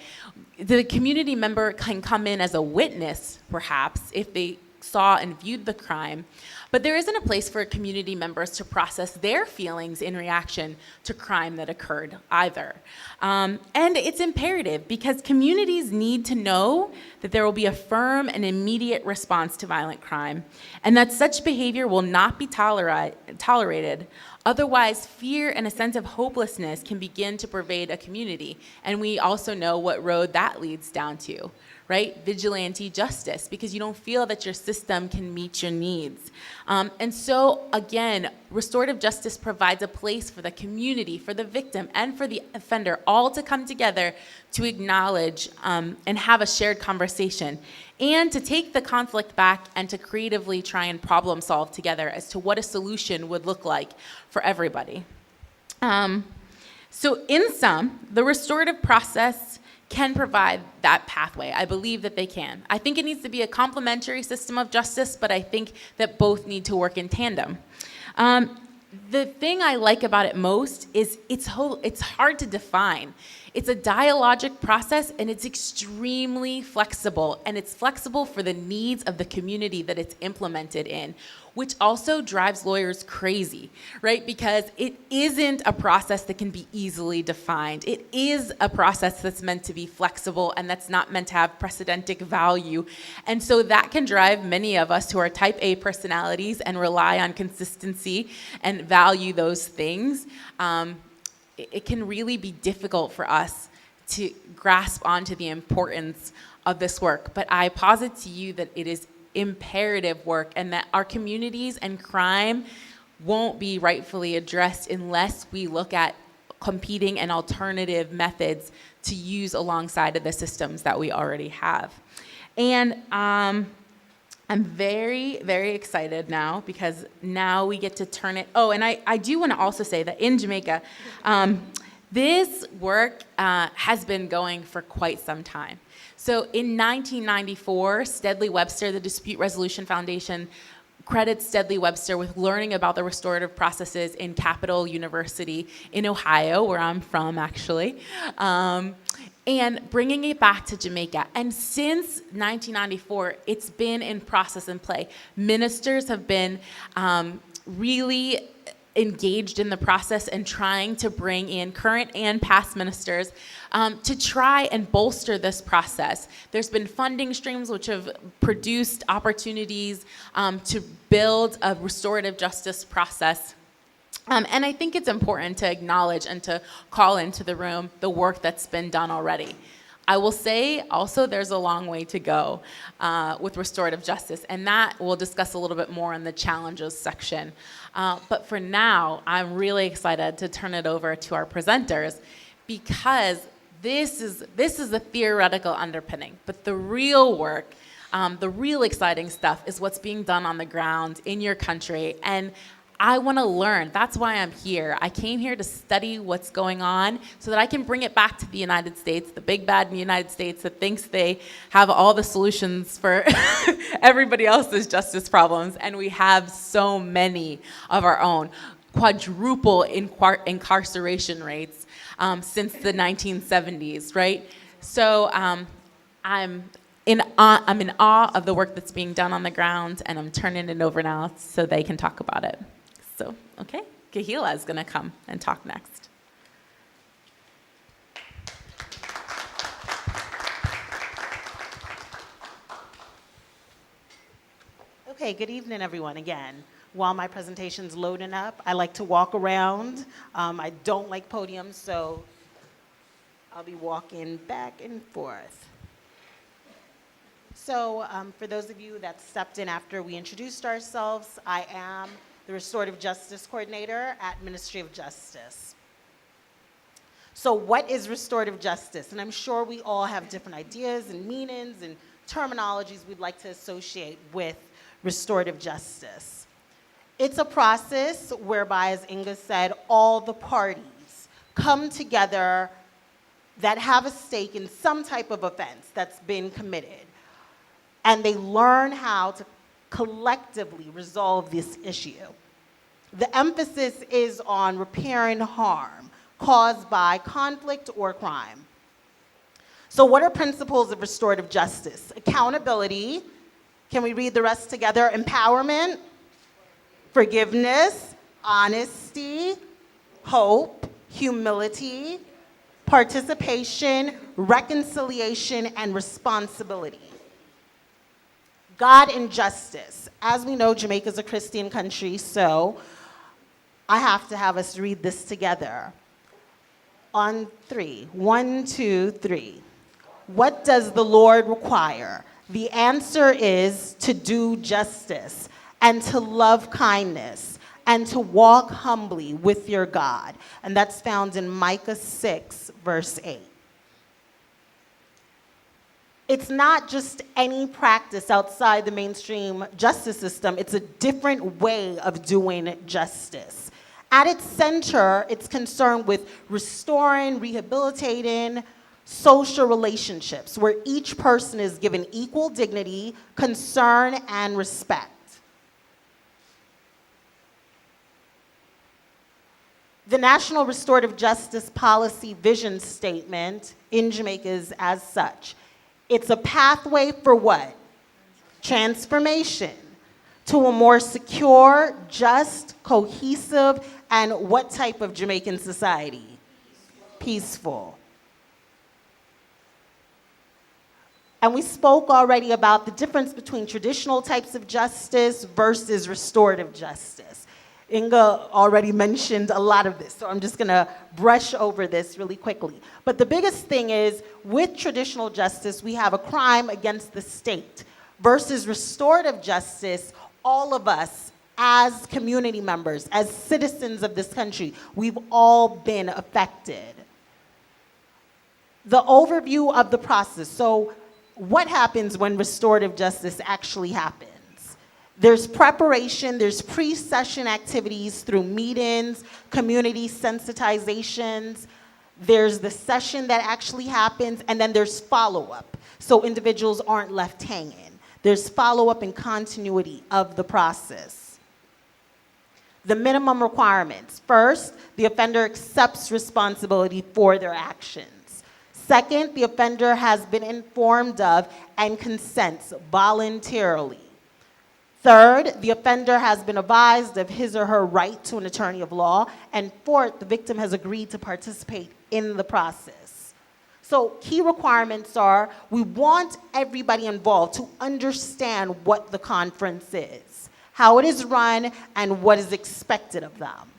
The community member can come in as a witness, perhaps, if they saw and viewed the crime, but there isn't a place for community members to process their feelings in reaction to crime that occurred either. And it's imperative because communities need to know that there will be a firm and immediate response to violent crime, and that such behavior will not be tolerated. Otherwise, fear and a sense of hopelessness can begin to pervade a community, and we also know what road that leads down to, right? Vigilante justice, because you don't feel that your system can meet your needs. And so, again, restorative justice provides a place for the community, for the victim, and for the offender all to come together to acknowledge and have a shared conversation, and to take the conflict back and to creatively try and problem solve together as to what a solution would look like for everybody. So in sum, the restorative process can provide that pathway. I believe that they can. I think it needs to be a complementary system of justice, but I think that both need to work in tandem. The thing I like about it most is it's hard to define. It's a dialogic process, and it's extremely flexible, and it's flexible for the needs of the community that it's implemented in, which also drives lawyers crazy, right? Because it isn't a process that can be easily defined. It is a process that's meant to be flexible and that's not meant to have precedentic value. And so that can drive many of us who are type A personalities and rely on consistency and value those things. It can really be difficult for us to grasp onto the importance of this work. But I posit to you that it is imperative work, and that our communities and crime won't be rightfully addressed unless we look at competing and alternative methods to use alongside of the systems that we already have. And I'm very, very excited now because now we get to turn it. Oh, and I do want to also say that in Jamaica, this work has been going for quite some time. So in 1994, Steadley Webster, the Dispute Resolution Foundation, credits Steadley Webster with learning about the restorative processes in Capital University in Ohio, where I'm from actually, and bringing it back to Jamaica. And since 1994, it's been in process and play. Ministers have been really engaged in the process and trying to bring in current and past ministers to try and bolster this process. There's been funding streams which have produced opportunities to build a restorative justice process. And I think it's important to acknowledge and to call into the room the work that's been done already. I will say also there's a long way to go with restorative justice, and that we'll discuss a little bit more in the challenges section. But for now, I'm really excited to turn it over to our presenters because this is the theoretical underpinning, but the real work, the real exciting stuff is what's being done on the ground in your country. And I want to learn. That's why I'm here. I came here to study what's going on so that I can bring it back to the United States, the big bad in the United States that thinks they have all the solutions for everybody else's justice problems. And we have so many of our own. Quadruple incarceration rates since the 1970s, right? So I'm in awe of the work that's being done on the ground, and I'm turning it over now so they can talk about it. So, okay, Kahila is gonna come and talk next. Okay, good evening, everyone, again. While my presentation's loading up, I like to walk around. I don't like podiums, so I'll be walking back and forth. So for those of you that stepped in after we introduced ourselves, I am the Restorative Justice Coordinator at Ministry of Justice. So what is restorative justice? And I'm sure we all have different ideas and meanings and terminologies we'd like to associate with restorative justice. It's a process whereby, as Inga said, all the parties come together that have a stake in some type of offense that's been committed, and they learn how to collectively resolve this issue. The emphasis is on repairing harm caused by conflict or crime. So what are principles of restorative justice? Accountability. Can we read the rest together? Empowerment, forgiveness, honesty, hope, humility, participation, reconciliation, and responsibility. God and justice. As we know, Jamaica is a Christian country, so I have to have us read this together. On 3. 1, 2, 3. What does the Lord require? The answer is to do justice and to love kindness and to walk humbly with your God. And that's found in Micah 6, verse 8. It's not just any practice outside the mainstream justice system. It's a different way of doing justice. At its center, it's concerned with restoring, rehabilitating social relationships where each person is given equal dignity, concern, and respect. The National Restorative Justice Policy Vision Statement in Jamaica is as such. It's a pathway for what? Transformation to a more secure, just, cohesive, and what type of Jamaican society? Peaceful. And we spoke already about the difference between traditional types of justice versus restorative justice. Inga already mentioned a lot of this, so I'm just gonna brush over this really quickly. But the biggest thing is, with traditional justice, we have a crime against the state, versus restorative justice, all of us as community members, as citizens of this country, we've all been affected. The overview of the process. So what happens when restorative justice actually happens? There's preparation, there's pre-session activities through meetings, community sensitizations. There's the session that actually happens, and then there's follow-up, so individuals aren't left hanging. There's follow-up and continuity of the process. The minimum requirements. First, the offender accepts responsibility for their actions. Second, the offender has been informed of and consents voluntarily. Third, the offender has been advised of his or her right to an attorney of law. And fourth, the victim has agreed to participate in the process. So key requirements are, we want everybody involved to understand what the conference is, how it is run, and what is expected of them.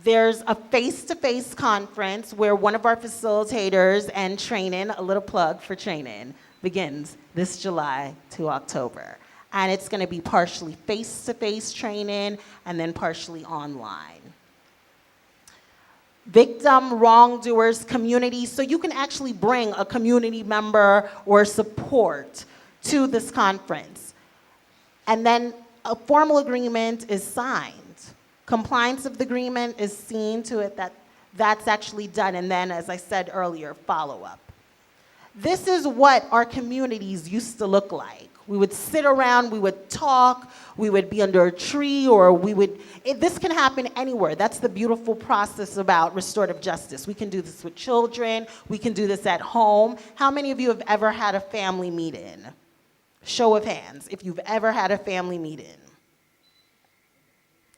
There's a face-to-face conference where one of our facilitators and training, a little plug for training, begins this July to October. And it's going to be partially face-to-face training and then partially online. victim, wrongdoers, community. So you can actually bring a community member or support to this conference. And then a formal agreement is signed. Compliance of the agreement is seen to it that that's actually done. And then, as I said earlier, follow-up. This is what our communities used to look like. We would sit around, we would talk, we would be under a tree, or this can happen anywhere. That's the beautiful process about restorative justice. We can do this with children, we can do this at home. How many of you have ever had a family meeting? Show of hands, if you've ever had a family meeting.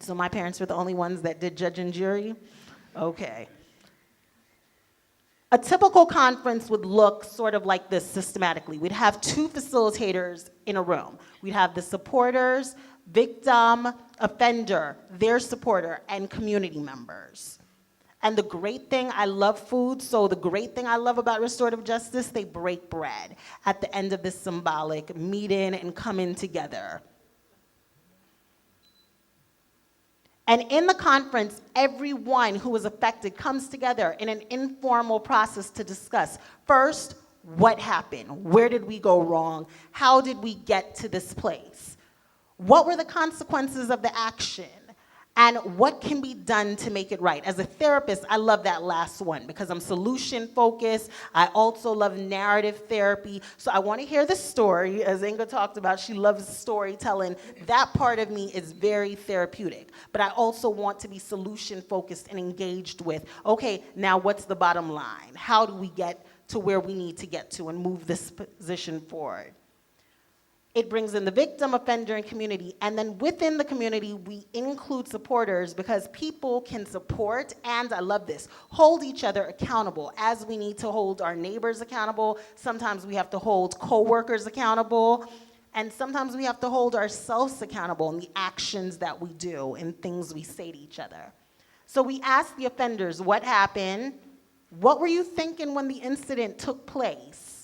So my parents were the only ones that did judge and jury? Okay. A typical conference would look sort of like this systematically. We'd have 2 facilitators in a room. We'd have the supporters, victim, offender, their supporter, and community members. And the great thing, I love food, so the great thing I love about restorative justice, they break bread at the end of this symbolic meeting and coming together. And in the conference, everyone who was affected comes together in an informal process to discuss, first, what happened? Where did we go wrong? How did we get to this place? What were the consequences of the action? And what can be done to make it right? As a therapist, I love that last one because I'm solution focused. I also love narrative therapy. So I want to hear the story. As Inga talked about, she loves storytelling. That part of me is very therapeutic. But I also want to be solution focused and engaged with, okay, now what's the bottom line? How do we get to where we need to get to and move this position forward? It brings in the victim, offender, and community. And then within the community, we include supporters because people can support, and I love this, hold each other accountable. As we need to hold our neighbors accountable, sometimes we have to hold coworkers accountable, and sometimes we have to hold ourselves accountable in the actions that we do and things we say to each other. So we ask the offenders, what happened? What were you thinking when the incident took place?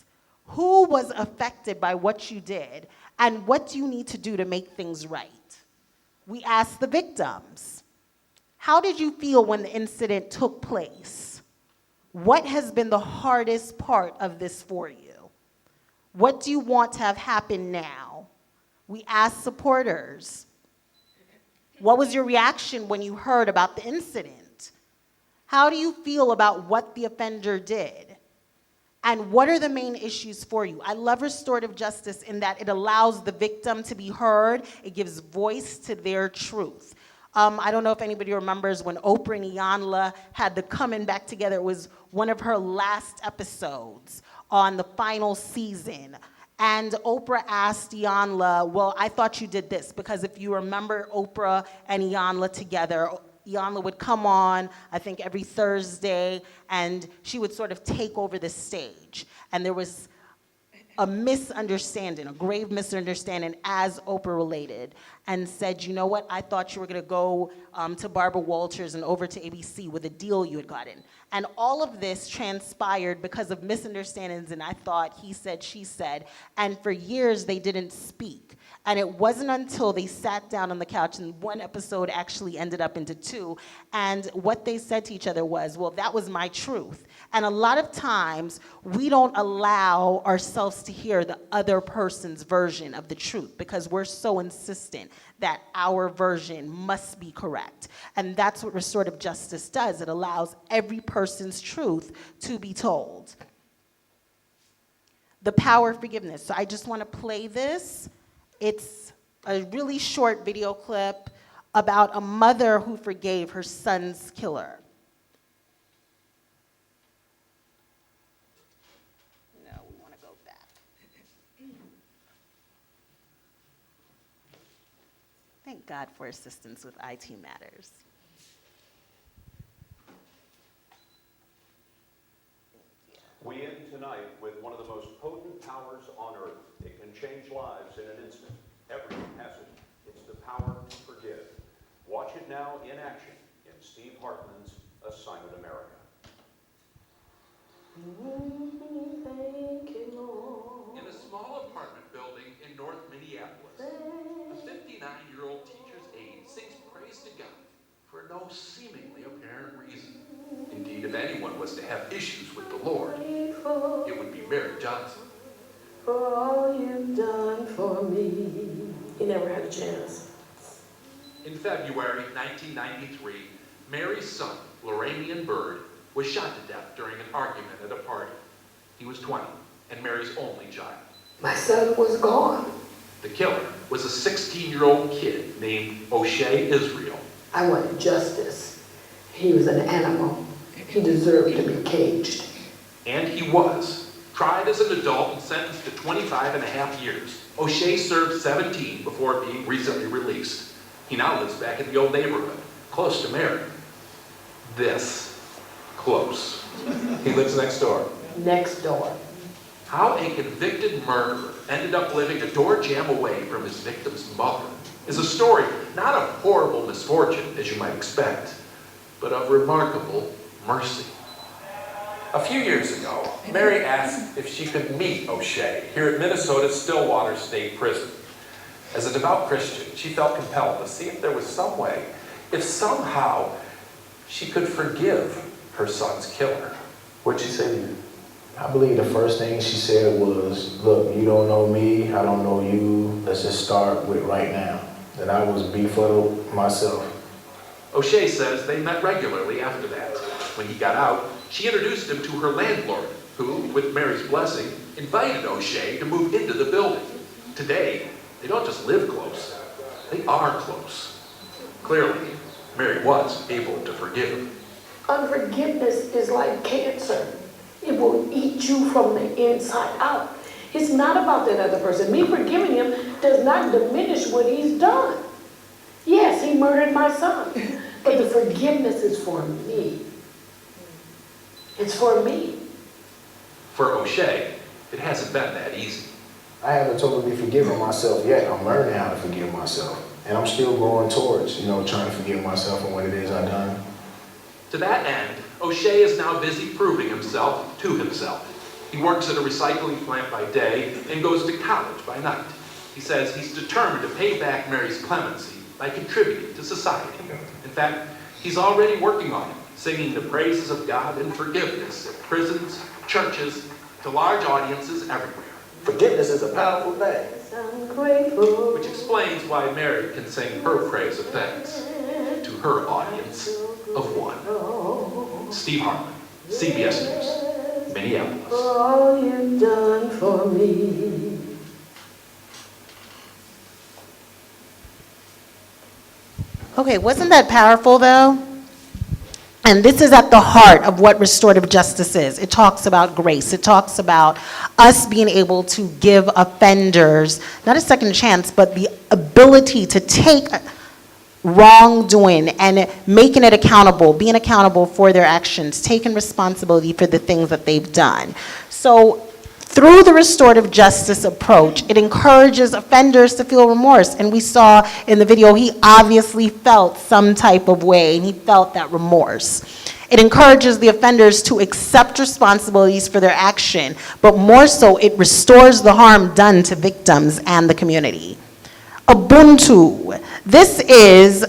Who was affected by what you did? And what do you need to do to make things right? We asked the victims, how did you feel when the incident took place? What has been the hardest part of this for you? What do you want to have happen now? We asked supporters, what was your reaction when you heard about the incident? How do you feel about what the offender did? And what are the main issues for you? I love restorative justice in that it allows the victim to be heard. It gives voice to their truth. I don't know if anybody remembers when Oprah and Iyanla had the coming back together. It was one of her last episodes on the final season. And Oprah asked Iyanla, well, I thought you did this, because if you remember Oprah and Iyanla together, Iyanla would come on, I think every Thursday, and she would sort of take over the stage. And there was a misunderstanding, a grave misunderstanding, as Oprah related, and said, you know what, I thought you were gonna go to Barbara Walters and over to ABC with a deal you had gotten. And all of this transpired because of misunderstandings, and I thought he said, she said, and for years they didn't speak. And it wasn't until they sat down on the couch, and one episode actually ended up into 2, and what they said to each other was, well, that was my truth. And a lot of times, we don't allow ourselves to hear the other person's version of the truth because we're so insistent that our version must be correct. And that's what restorative justice does. It allows every person's truth to be told. The power of forgiveness. So I just want to play this. It's a really short video clip about a mother who forgave her son's killer. No, we want to go back. Thank God for assistance with IT matters. We end tonight with one of the most potent powers on earth. It can change lives in an instant. Everyone has it. It's the power to forgive. Watch it now in action in Steve Hartman's Assignment America. In a small apartment building in North Minneapolis, a 59-year-old teacher's aide sings praise to God for no seemingly apparent reason. Indeed, if anyone was to have issues with the Lord, it would be Mary Johnson. For all you've done for me. He never had a chance. In February 1993, Mary's son, Laurent Bird, was shot to death during an argument at a party. He was 20 and Mary's only child. My son was gone. The killer was a 16-year-old kid named O'Shea Israel. I wanted justice. He was an animal. He deserved to be caged. And he was. Tried as an adult and sentenced to 25 and a half years. O'Shea served 17 before being recently released. He now lives back in the old neighborhood, close to Mary. This close. He lives next door. Next door. How a convicted murderer ended up living a door jam away from his victim's mother is a story not of horrible misfortune, as you might expect, but of remarkable mercy. A few years ago, Mary asked if she could meet O'Shea here at Minnesota's Stillwater State Prison. As a devout Christian, she felt compelled to see if there was some way, if somehow she could forgive her son's killer. What'd she say to you? I believe the first thing she said was, look, you don't know me, I don't know you, let's just start with right now. And I was befuddled myself. O'Shea says they met regularly after that. When he got out, she introduced him to her landlord, who, with Mary's blessing, invited O'Shea to move into the building. Today, they don't just live close, they are close. Clearly, Mary was able to forgive him. Unforgiveness is like cancer. It will eat you from the inside out. It's not about that other person. Me forgiving him does not diminish what he's done. Yes, he murdered my son, but the forgiveness is for me. It's for me. For O'Shea, it hasn't been that easy. I haven't totally forgiven myself yet. I'm learning how to forgive myself. And I'm still going towards, trying to forgive myself and what it is I've done. To that end, O'Shea is now busy proving himself to himself. He works at a recycling plant by day and goes to college by night. He says he's determined to pay back Mary's clemency by contributing to society. In fact, he's already working on it, singing the praises of God and forgiveness at prisons, churches, to large audiences everywhere. Forgiveness is a powerful thing. I'm grateful. Which explains why Mary can sing her praise of thanks to her audience of one. Steve Hartman, CBS News, Minneapolis. For all you've done for me. Okay, wasn't that powerful though? And this is at the heart of what restorative justice is. It talks about grace. It talks about us being able to give offenders, not a second chance, but the ability to take wrongdoing and making it accountable, being accountable for their actions, taking responsibility for the things that they've done. So through the restorative justice approach, it encourages offenders to feel remorse. And we saw in the video, he obviously felt some type of way, and he felt that remorse. It encourages the offenders to accept responsibilities for their action, but more so, it restores the harm done to victims and the community. Ubuntu. This is,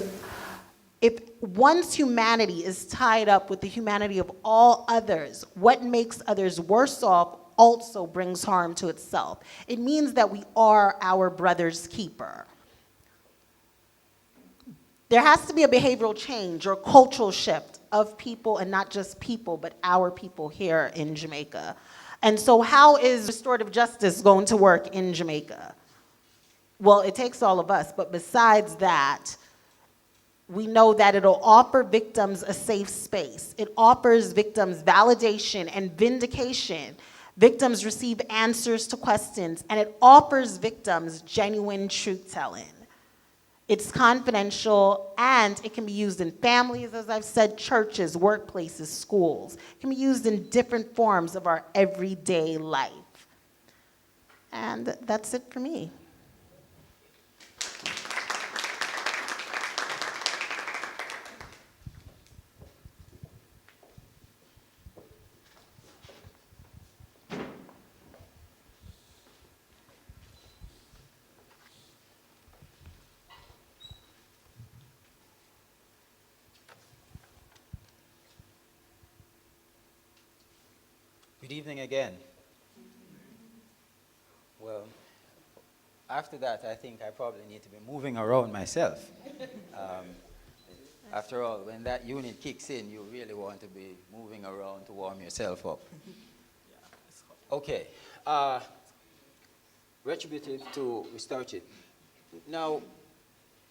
if one's humanity is tied up with the humanity of all others, what makes others worse off also brings harm to itself. It means that we are our brother's keeper. There has to be a behavioral change or cultural shift of people, and not just people, but our people here in Jamaica. And so how is restorative justice going to work in Jamaica? Well, it takes all of us, but besides that, we know that it'll offer victims a safe space. It offers victims validation and vindication. Victims receive answers to questions, and it offers victims genuine truth-telling. It's confidential, and it can be used in families, as I've said, churches, workplaces, schools. It can be used in different forms of our everyday life. And that's it for me. Good evening again. Well, after that, I think I probably need to be moving around myself. Um, After all, when that unit kicks in, you really want to be moving around to warm yourself up. Okay. Retributive to restorative. Now,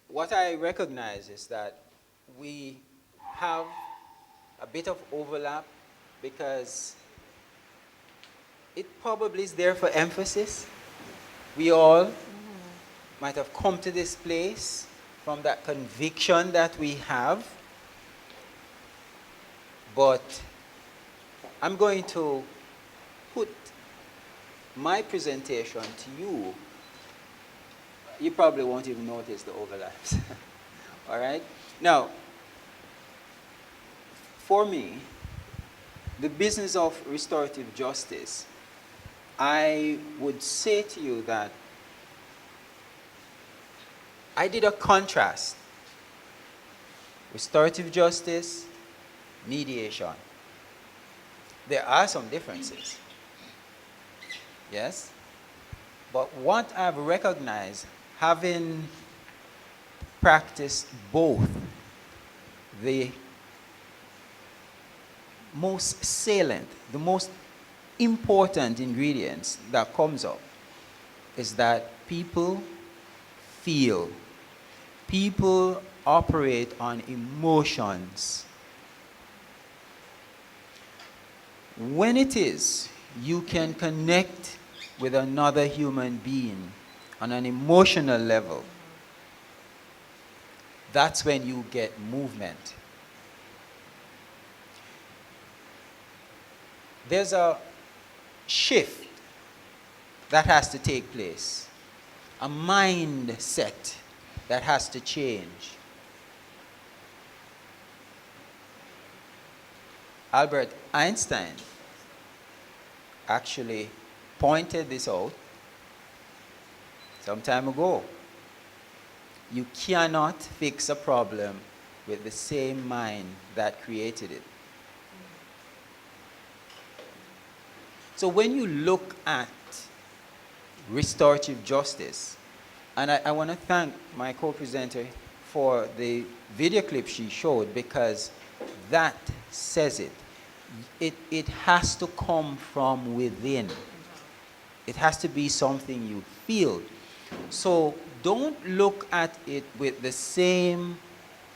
what I recognize is that we have a bit of overlap because it probably is there for emphasis. We all might have come to this place from that conviction that we have, but I'm going to put my presentation to you. You probably won't even notice the overlaps. All right? Now, for me, the business of restorative justice, I would say to you that I did a contrast. Restorative justice, mediation. There are some differences. Yes? But what I've recognized, having practiced both, the most salient, the most important ingredients that comes up is that people feel. People operate on emotions. When it is you can connect with another human being on an emotional level, that's when you get movement. There's a shift that has to take place, a mindset that has to change. Albert Einstein actually pointed this out some time ago. You cannot fix a problem with the same mind that created it. So when you look at restorative justice, and I want to thank my co-presenter for the video clip she showed, because that says it. It has to come from within. It has to be something you feel. So don't look at it with the same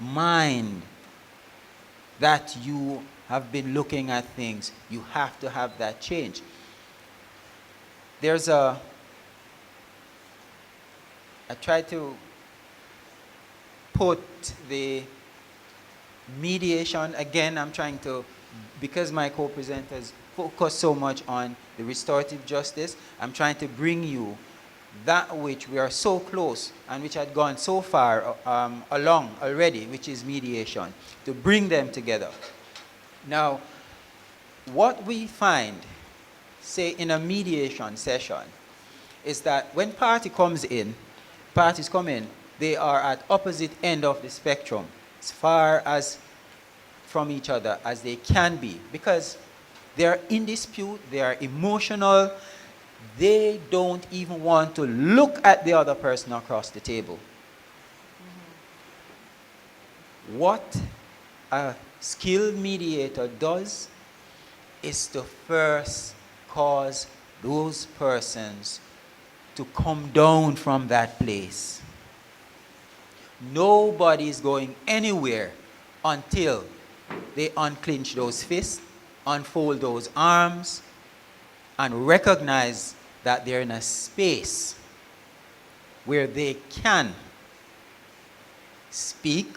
mind that you have been looking at things. You have to have that change. I try to put the mediation, again, I'm trying to, because my co-presenters focus so much on the restorative justice, I'm trying to bring you that which we are so close and which had gone so far along already, which is mediation, to bring them together. Now, what we find, say in a mediation session, is that when parties come in, they are at opposite end of the spectrum, as far as from each other as they can be, because they are in dispute, they are emotional, they don't even want to look at the other person across the table. What a skilled mediator does is to first cause those persons to come down from that place. Nobody is going anywhere until they unclench those fists, unfold those arms, and recognize that they're in a space where they can speak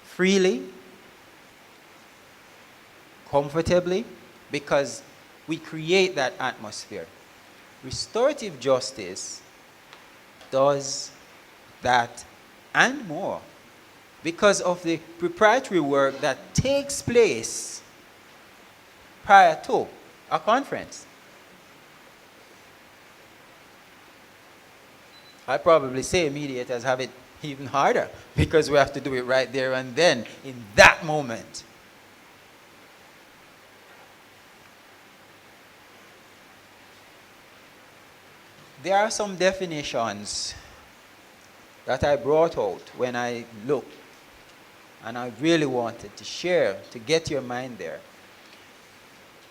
freely, comfortably, because we create that atmosphere. Restorative justice does that and more because of the preparatory work that takes place prior to a conference. I probably say mediators have it even harder because we have to do it right there and then, in that moment. there are some definitions that I brought out when I looked, and I really wanted to share to get your mind there.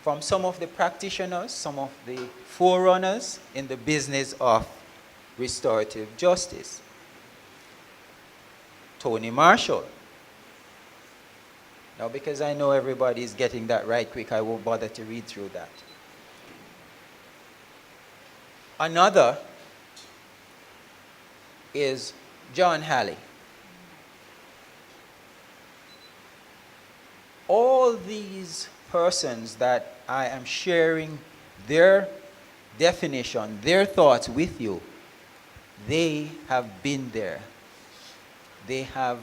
From some of the practitioners, some of the forerunners in the business of restorative justice. Tony Marshall. Now, because I know everybody is getting that right quick, I won't bother to read through that. Another is John Halley. All these persons that I am sharing their definition, their thoughts with you, they have been there. They have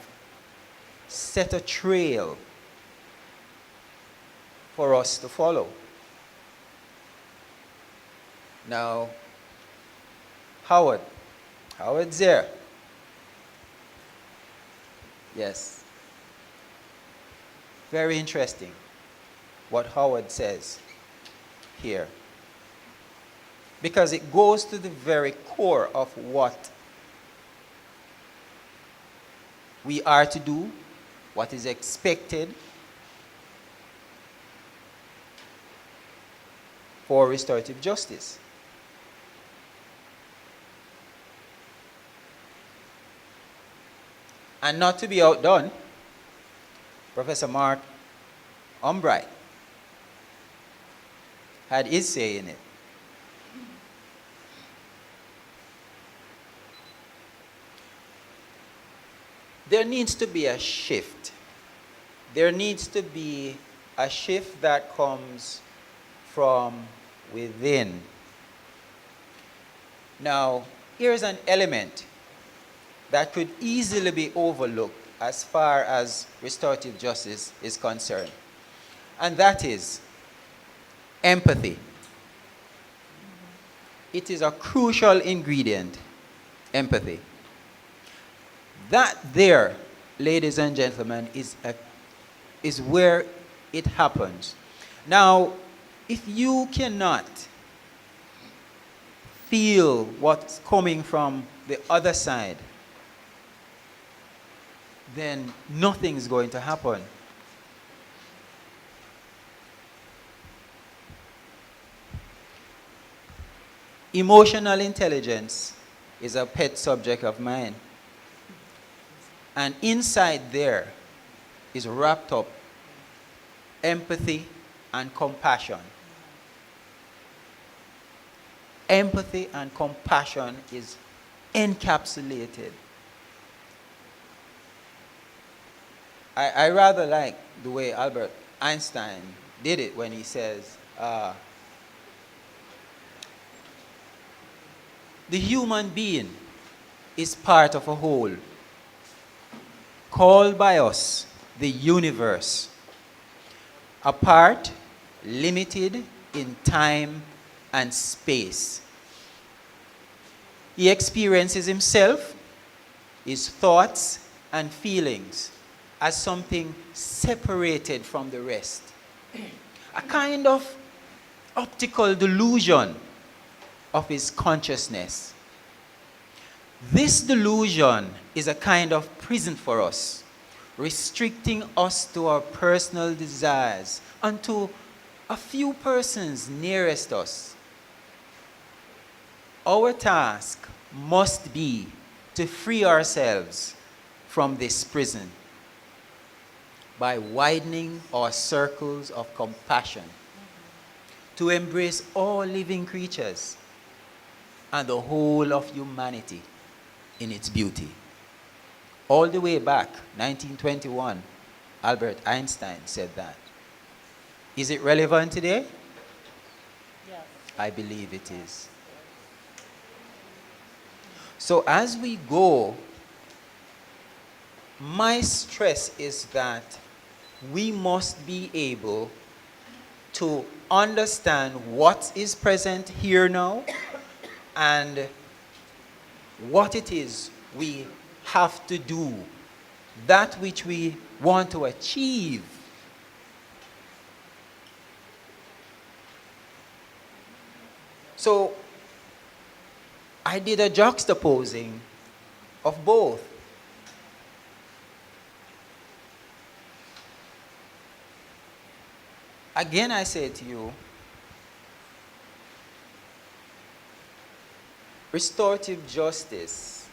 set a trail for us to follow. Now, Howard's there. Yes. Very interesting what Howard says here. Because it goes to the very core of what we are to do, what is expected for restorative justice. And not to be outdone, Professor Mark Fullbright had his say in it. There needs to be a shift. There needs to be a shift that comes from within. Now, here's an element that could easily be overlooked as far as restorative justice is concerned, and that is empathy. It is a crucial ingredient, empathy. That there, ladies and gentlemen, is where it happens. Now, if you cannot feel what's coming from the other side, then nothing's going to happen. Emotional intelligence is a pet subject of mine. And inside there is wrapped up empathy and compassion. Empathy and compassion is encapsulated. I rather like the way Albert Einstein did it when he says, the human being is part of a whole, called by us the universe, a part limited in time and space. He experiences himself, his thoughts and feelings as something separated from the rest. A kind of optical delusion of his consciousness. This delusion is a kind of prison for us, restricting us to our personal desires and to a few persons nearest us. Our task must be to free ourselves from this prison by widening our circles of compassion, to embrace all living creatures and the whole of humanity in its beauty. All the way back, 1921, Albert Einstein said that. Is it relevant today? Yes. I believe it is. So as we go, my stress is that we must be able to understand what is present here now and what it is we have to do, that which we want to achieve. So I did a juxtaposing of both. Again, I say to you, restorative justice,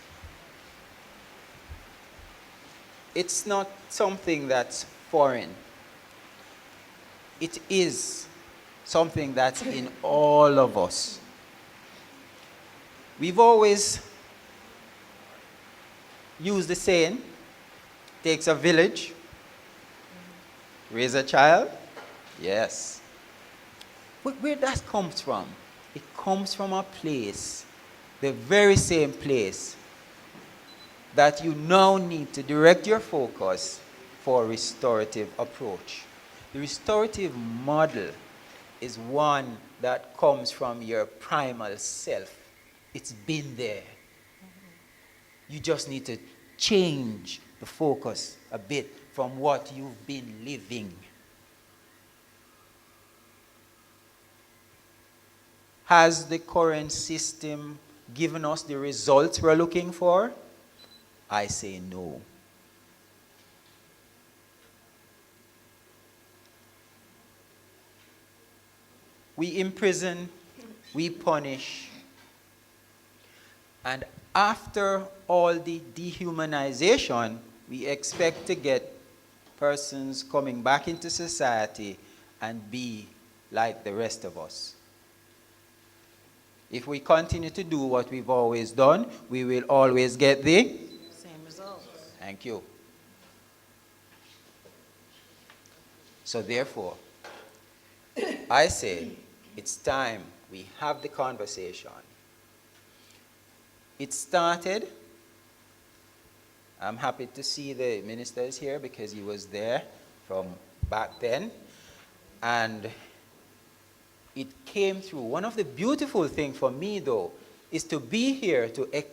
it's not something that's foreign. It is something that's in all of us. We've always used the saying, takes a village, raise a child. Yes. Where that comes from? It comes from a place, the very same place that you now need to direct your focus for a restorative approach. The restorative model is one that comes from your primal self. It's been there. You just need to change the focus a bit from what you've been living. Has the current system given us the results we're looking for? I say no. We imprison, we punish, and after all the dehumanization, we expect to get persons coming back into society and be like the rest of us. If we continue to do what we've always done, we will always get the Same results. Thank you. So therefore, I say it's time we have the conversation. It started, I'm happy to see the minister is here because he was there from back then, and it came through. One of the beautiful things for me, though, is to be here to let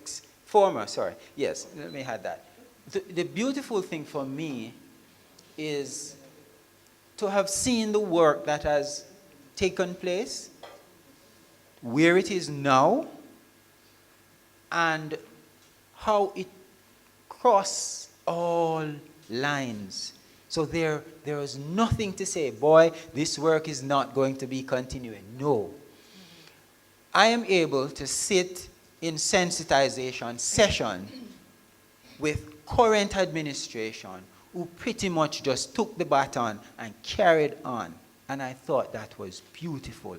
me add that. The beautiful thing for me is to have seen the work that has taken place, where it is now, and how it crossed all lines. So there is nothing to say, boy, this work is not going to be continuing. No. I am able to sit in sensitization session with current administration who pretty much just took the baton and carried on. And I thought that was beautiful.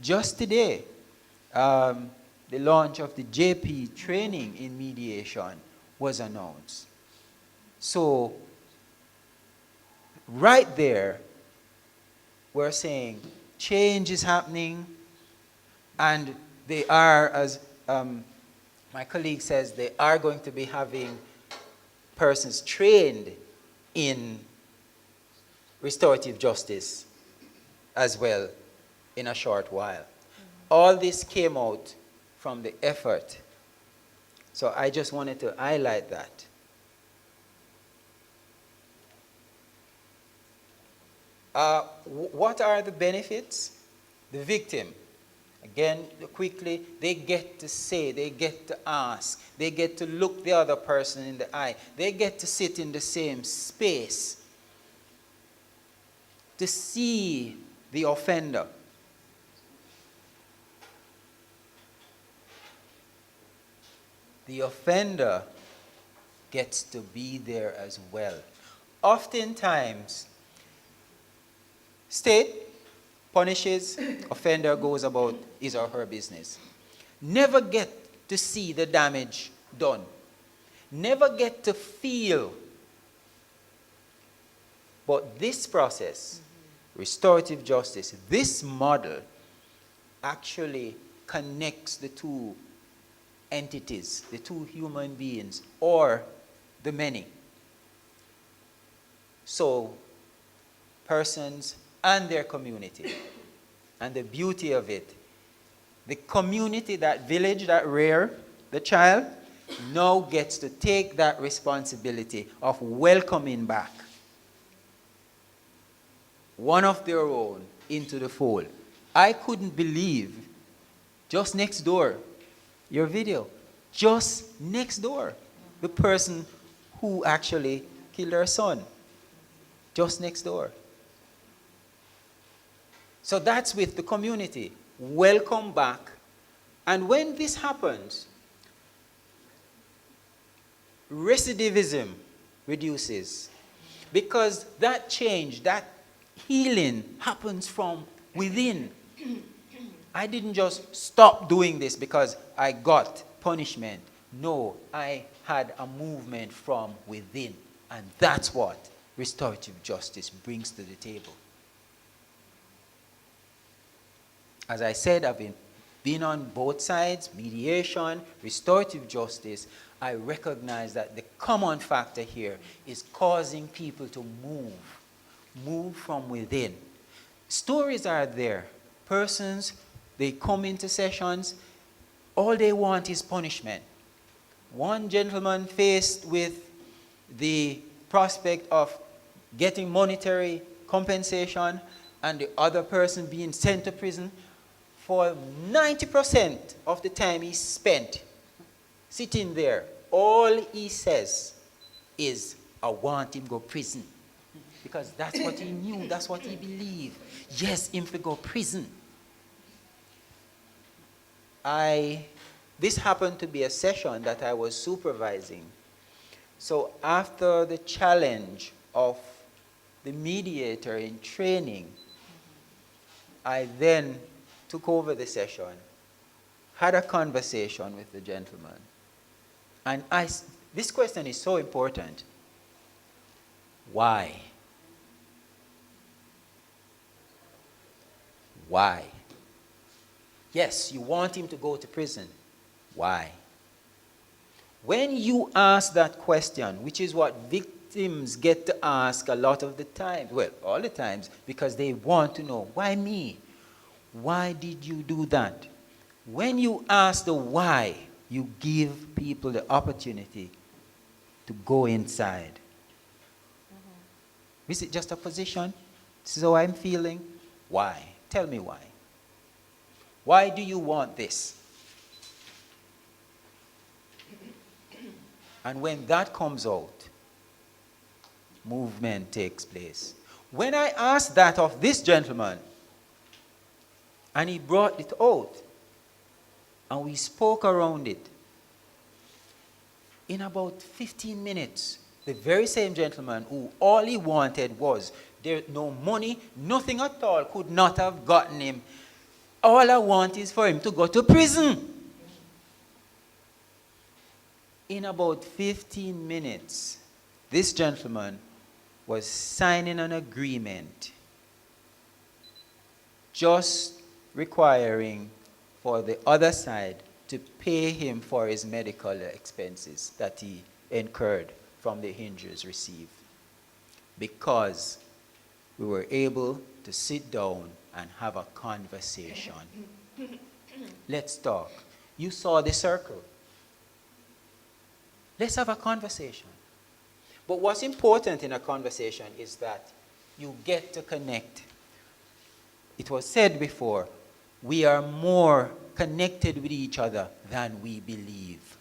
Just today, the launch of the JP training in mediation was announced. So right there, we're saying change is happening, and they are, as my colleague says, they are going to be having persons trained in restorative justice as well in a short while. All this came out from the effort. So I just wanted to highlight that. What are the benefits? The victim, again, quickly, they get to say, they get to ask, they get to look the other person in the eye, they get to sit in the same space to see the offender. The offender gets to be there as well. Oftentimes, state punishes, offender goes about his or her business. Never get to see the damage done. Never get to feel. But this process, restorative justice, this model actually connects the two entities, the two human beings, or the many. So, persons and their community. And the beauty of it, the community, that village that reared the child, now gets to take that responsibility of welcoming back one of their own into the fold. I couldn't believe, just next door, your video. Just next door. The person who actually killed her son. Just next door. So that's with the community. Welcome back. And when this happens, recidivism reduces. Because that change, that healing happens from within. I didn't just stop doing this because I got punishment. No, I had a movement from within. And that's what restorative justice brings to the table. As I said, I've been on both sides, mediation, restorative justice. I recognize that the common factor here is causing people to move from within. Stories are there. Persons, they come into sessions, all they want is punishment. One gentleman faced with the prospect of getting monetary compensation and the other person being sent to prison, for 90% of the time he spent sitting there, all he says is, I want him to go prison. Because that's what he knew, that's what he believed. Yes, him to go prison. This happened to be a session that I was supervising. So after the challenge of the mediator in training, I then took over the session, had a conversation with the gentleman. And this question is so important. Why? Why? Yes, you want him to go to prison. Why? When you ask that question, which is what victims get to ask a lot of the time, well, all the times, because they want to know, why me? Why did you do that? When you ask the why, you give people the opportunity to go inside. Mm-hmm. Is it just a position? This is how I'm feeling. Why? Tell me why. Why do you want this? And when that comes out, movement takes place. When I asked that of this gentleman, and he brought it out, and we spoke around it, in about 15 minutes, the very same gentleman who all he wanted was, there no money, nothing at all, could not have gotten him. All I want is for him to go to prison. In about 15 minutes, this gentleman was signing an agreement, just requiring for the other side to pay him for his medical expenses that he incurred from the injuries received, because we were able to sit down and have a conversation. Let's talk. You saw the circle. Let's have a conversation. But what's important in a conversation is that you get to connect. It was said before, we are more connected with each other than we believe.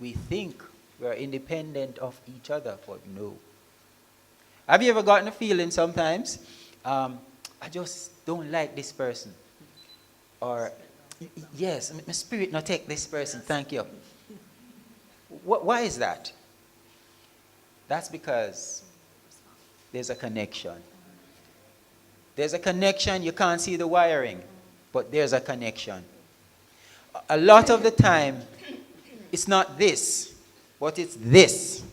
We think we are independent of each other, but no. Have you ever gotten a feeling sometimes, I just don't like this person? Or, yes, my spirit not take this person, thank you. Why is that? That's because there's a connection. There's a connection, you can't see the wiring, but there's a connection. A lot of the time, it's not this, but it's this.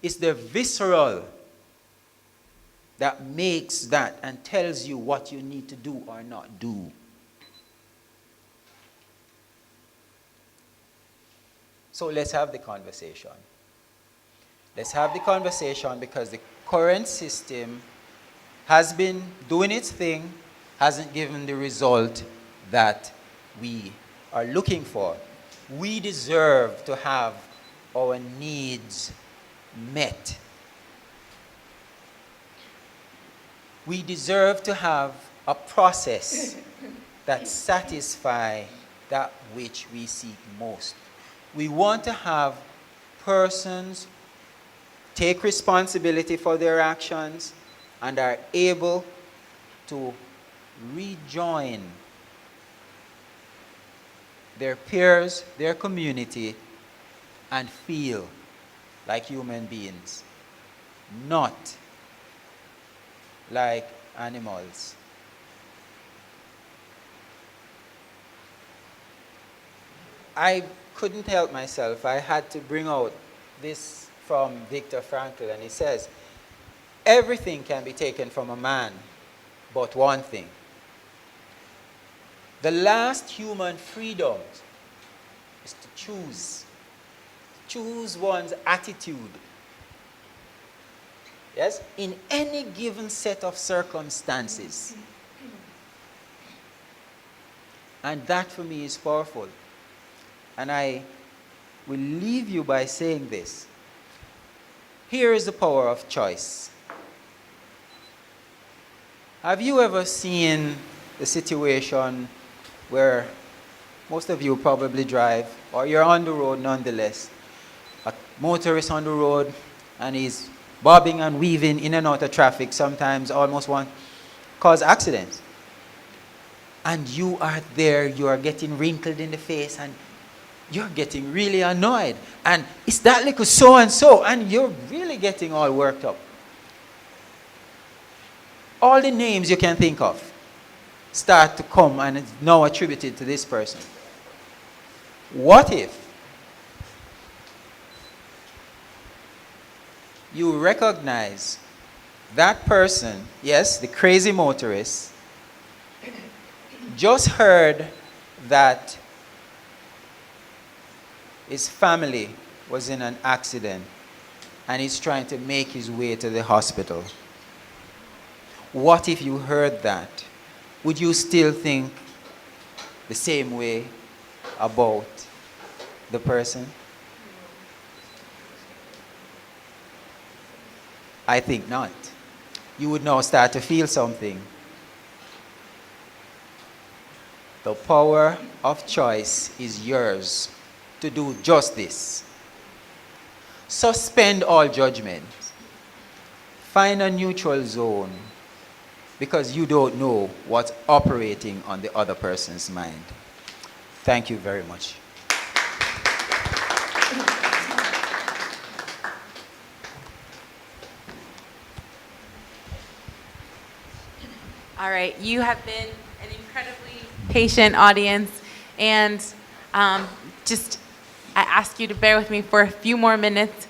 It's the visceral that makes that and tells you what you need to do or not do. So let's have the conversation. Let's have the conversation, because the current system has been doing its thing, hasn't given the result that we are looking for. We deserve to have our needs met. We deserve to have a process that satisfy that which we seek most. We want to have persons take responsibility for their actions and are able to rejoin their peers, their community, and feel like human beings, not like animals. I couldn't help myself. I had to bring out this from Viktor Frankl, and he says, everything can be taken from a man, but one thing. The last human freedom is to choose. Choose one's attitude. Yes? In any given set of circumstances. And that for me is powerful. And I will leave you by saying this. Here is the power of choice. Have you ever seen the situation where most of you probably drive, or you're on the road nonetheless, a motorist on the road, and he's bobbing and weaving in and out of traffic, sometimes almost one cause accidents. And you are there, you are getting wrinkled in the face, and you're getting really annoyed. And it's that little so-and-so, and you're really getting all worked up. All the names you can think of start to come and it's now attributed to this person. What if you recognize that person, yes, the crazy motorist, just heard that his family was in an accident and he's trying to make his way to the hospital? What if you heard that? Would you still think the same way about the person? I think not. You would now start to feel something. The power of choice is yours to do just this. Suspend all judgment. Find a neutral zone, because you don't know what's operating on the other person's mind. Thank you very much. All right, you have been an incredibly patient audience, and I ask you to bear with me for a few more minutes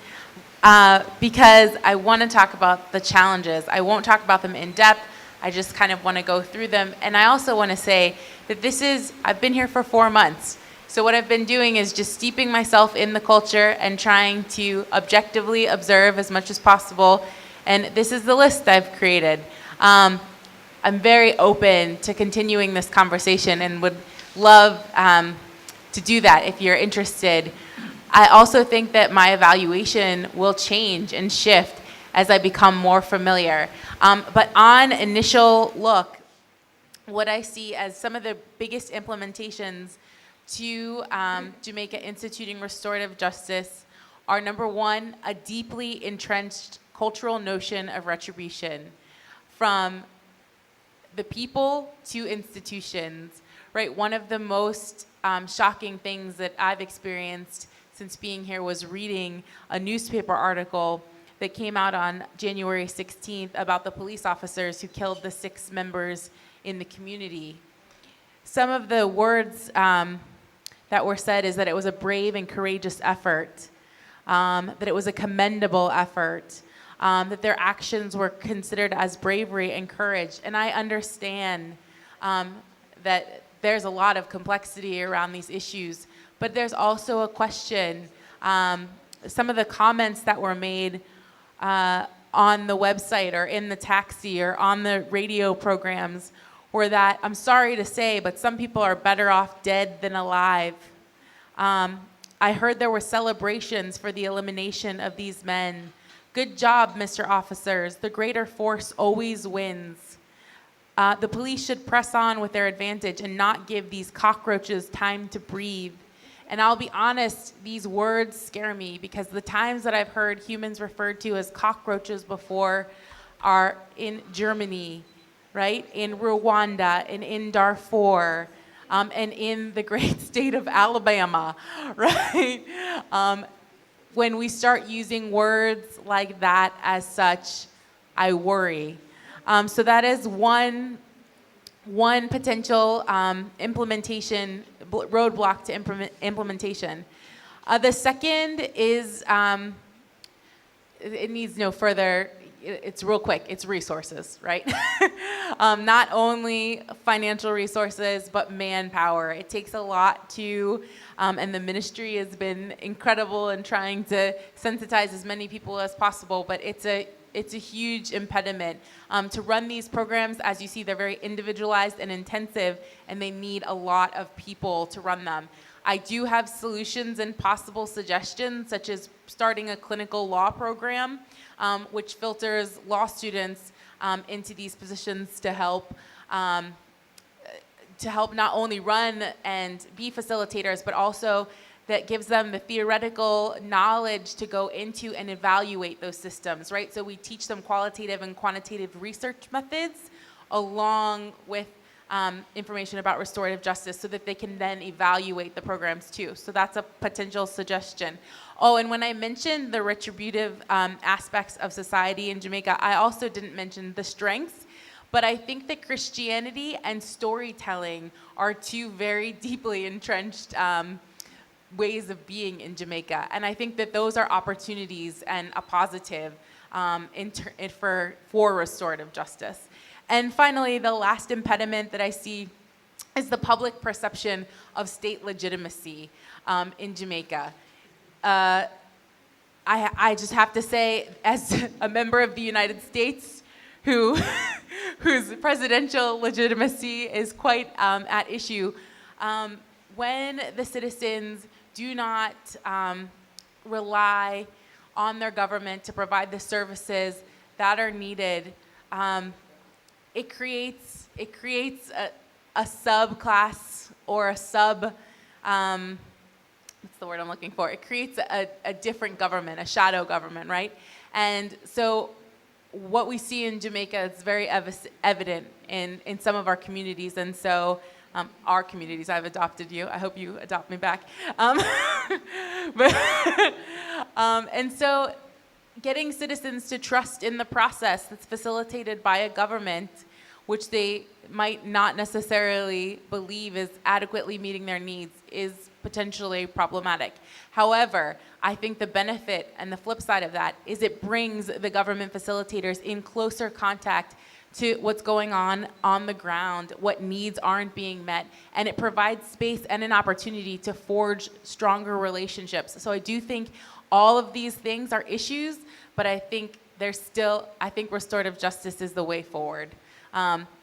because I want to talk about the challenges. I won't talk about them in depth. I just kind of want to go through them. And I also want to say that I've been here for 4 months. So what I've been doing is just steeping myself in the culture and trying to objectively observe as much as possible. And this is the list I've created. I'm very open to continuing this conversation and would love to do that if you're interested. I also think that my evaluation will change and shift as I become more familiar. But on initial look, what I see as some of the biggest implementations to Jamaica instituting restorative justice are, number one, a deeply entrenched cultural notion of retribution from the people to institutions, right? One of the most shocking things that I've experienced since being here was reading a newspaper article that came out on January 16th about the police officers who killed the 6 members in the community. Some of the words that were said is that it was a brave and courageous effort, that it was a commendable effort, that their actions were considered as bravery and courage. And I understand that there's a lot of complexity around these issues, but there's also a question. Some of the comments that were made on the website or in the taxi or on the radio programs were that, I'm sorry to say, but some people are better off dead than alive. I heard there were celebrations for the elimination of these men. Good job, Mr. Officers. The greater force always wins. The police should press on with their advantage and not give these cockroaches time to breathe. And I'll be honest, these words scare me because the times that I've heard humans referred to as cockroaches before are in Germany, right? In Rwanda, and in Darfur, and in the great state of Alabama, right? When we start using words like that as such, I worry. So that is one potential implementation roadblock to implementation. The second is it needs no further. It's real quick. It's resources, right? Not only financial resources, but manpower. It takes a lot to, and the ministry has been incredible in trying to sensitize as many people as possible, but it's a huge impediment. To run these programs, as you see, they're very individualized and intensive, and they need a lot of people to run them. I do have solutions and possible suggestions, such as starting a clinical law program, which filters law students into these positions to help not only run and be facilitators, but also that gives them the theoretical knowledge to go into and evaluate those systems, right? So we teach them qualitative and quantitative research methods along with information about restorative justice so that they can then evaluate the programs too. So that's a potential suggestion. Oh, and when I mentioned the retributive aspects of society in Jamaica, I also didn't mention the strengths, but I think that Christianity and storytelling are two very deeply entrenched ways of being in Jamaica. And I think that those are opportunities and a positive for restorative justice. And finally, the last impediment that I see is the public perception of state legitimacy in Jamaica. I just have to say, as a member of the United States whose presidential legitimacy is quite at issue, when the citizens do not rely on their government to provide the services that are needed, it creates a subclass or a sub, what's the word I'm looking for? It creates a different government, a shadow government, right? And so what we see in Jamaica is very evident in some of our communities. And so our communities, I've adopted you. I hope you adopt me back. And so getting citizens to trust in the process that's facilitated by a government, which they might not necessarily believe is adequately meeting their needs, is potentially problematic. However, I think the benefit and the flip side of that is it brings the government facilitators in closer contact to what's going on the ground, what needs aren't being met, and it provides space and an opportunity to forge stronger relationships. So I do think all of these things are issues, but I think I think restorative justice is the way forward.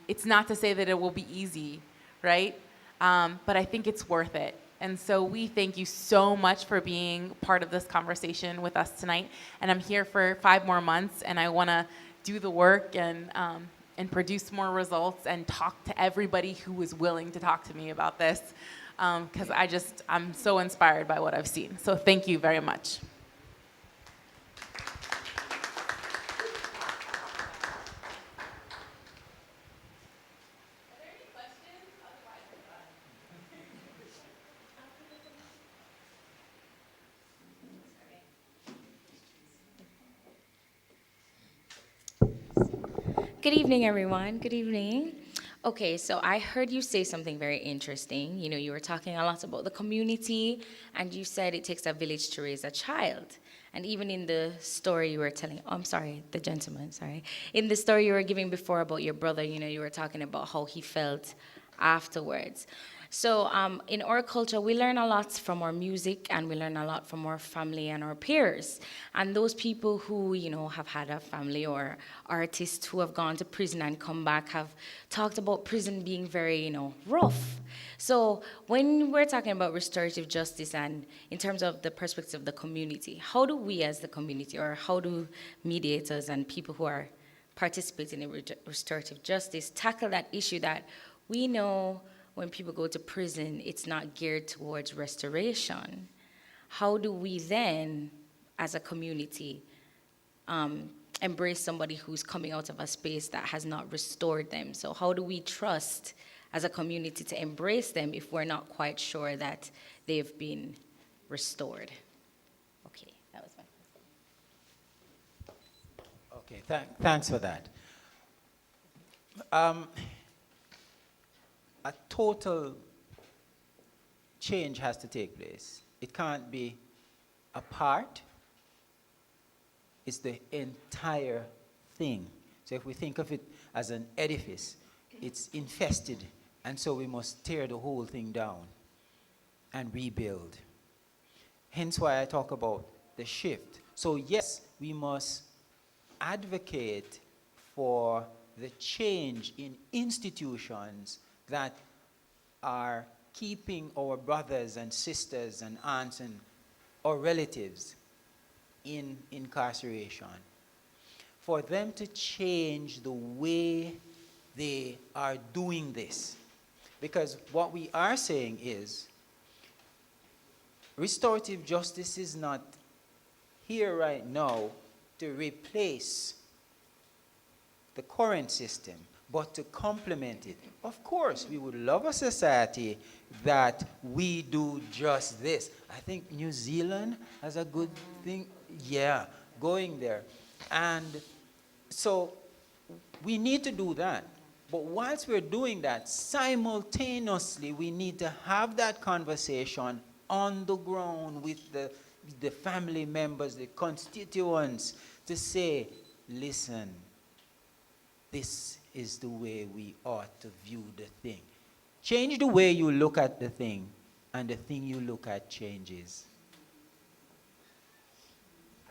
It's not to say that it will be easy, right? But I think it's worth it. And so we thank you so much for being part of this conversation with us tonight. And I'm here for 5 more months, and I want to do the work and produce more results and talk to everybody who is willing to talk to me about this, because I'm so inspired by what I've seen. So thank you very much. Good evening, everyone. Good evening. Okay, so I heard you say something very interesting. You know, you were talking a lot about the community, and you said it takes a village to raise a child. And even in the story you were telling, oh, I'm sorry, the gentleman, sorry. In the story you were giving before about your brother, you know, you were talking about how he felt afterwards. So in our culture, we learn a lot from our music, and we learn a lot from our family and our peers. And those people who, you know, have had a family, or artists who have gone to prison and come back, have talked about prison being very, you know, rough. So when we're talking about restorative justice, and in terms of the perspective of the community, how do we as the community, or how do mediators and people who are participating in restorative justice, tackle that issue that we know when people go to prison, it's not geared towards restoration. How do we then, as a community, embrace somebody who's coming out of a space that has not restored them? So how do we trust as a community to embrace them if we're not quite sure that they've been restored? Okay, that was my question. Okay, thanks for that. A total change has to take place. It can't be a part, it's the entire thing. So if we think of it as an edifice, it's infested, and so we must tear the whole thing down and rebuild. Hence why I talk about the shift. So yes, we must advocate for the change in institutions that are keeping our brothers and sisters and aunts and our relatives in incarceration. For them to change the way they are doing this. Because what we are saying is, restorative justice is not here right now to replace the current system, but to complement it. Of course, we would love a society that we do just this. I think New Zealand has a good thing, going there. And so we need to do that. But whilst we're doing that, simultaneously, we need to have that conversation on the ground with the family members, the constituents, to say, listen, this is the way we ought to view the thing. Change the way you look at the thing, and the thing you look at changes.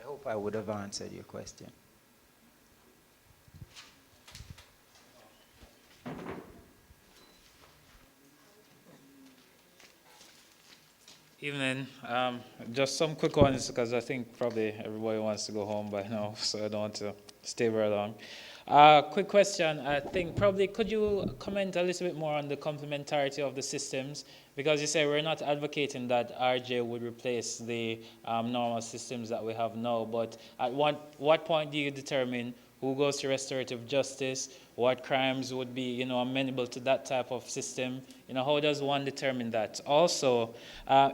I hope I would have answered your question. Evening. Just some quick ones because I think probably everybody wants to go home by now, so I don't want to stay very long. Quick question. I think probably could you comment a little bit more on the complementarity of the systems? Because you say we're not advocating that RJ would replace the normal systems that we have now, but at what point do you determine who goes to restorative justice, what crimes would be, amenable to that type of system? How does one determine that? Also,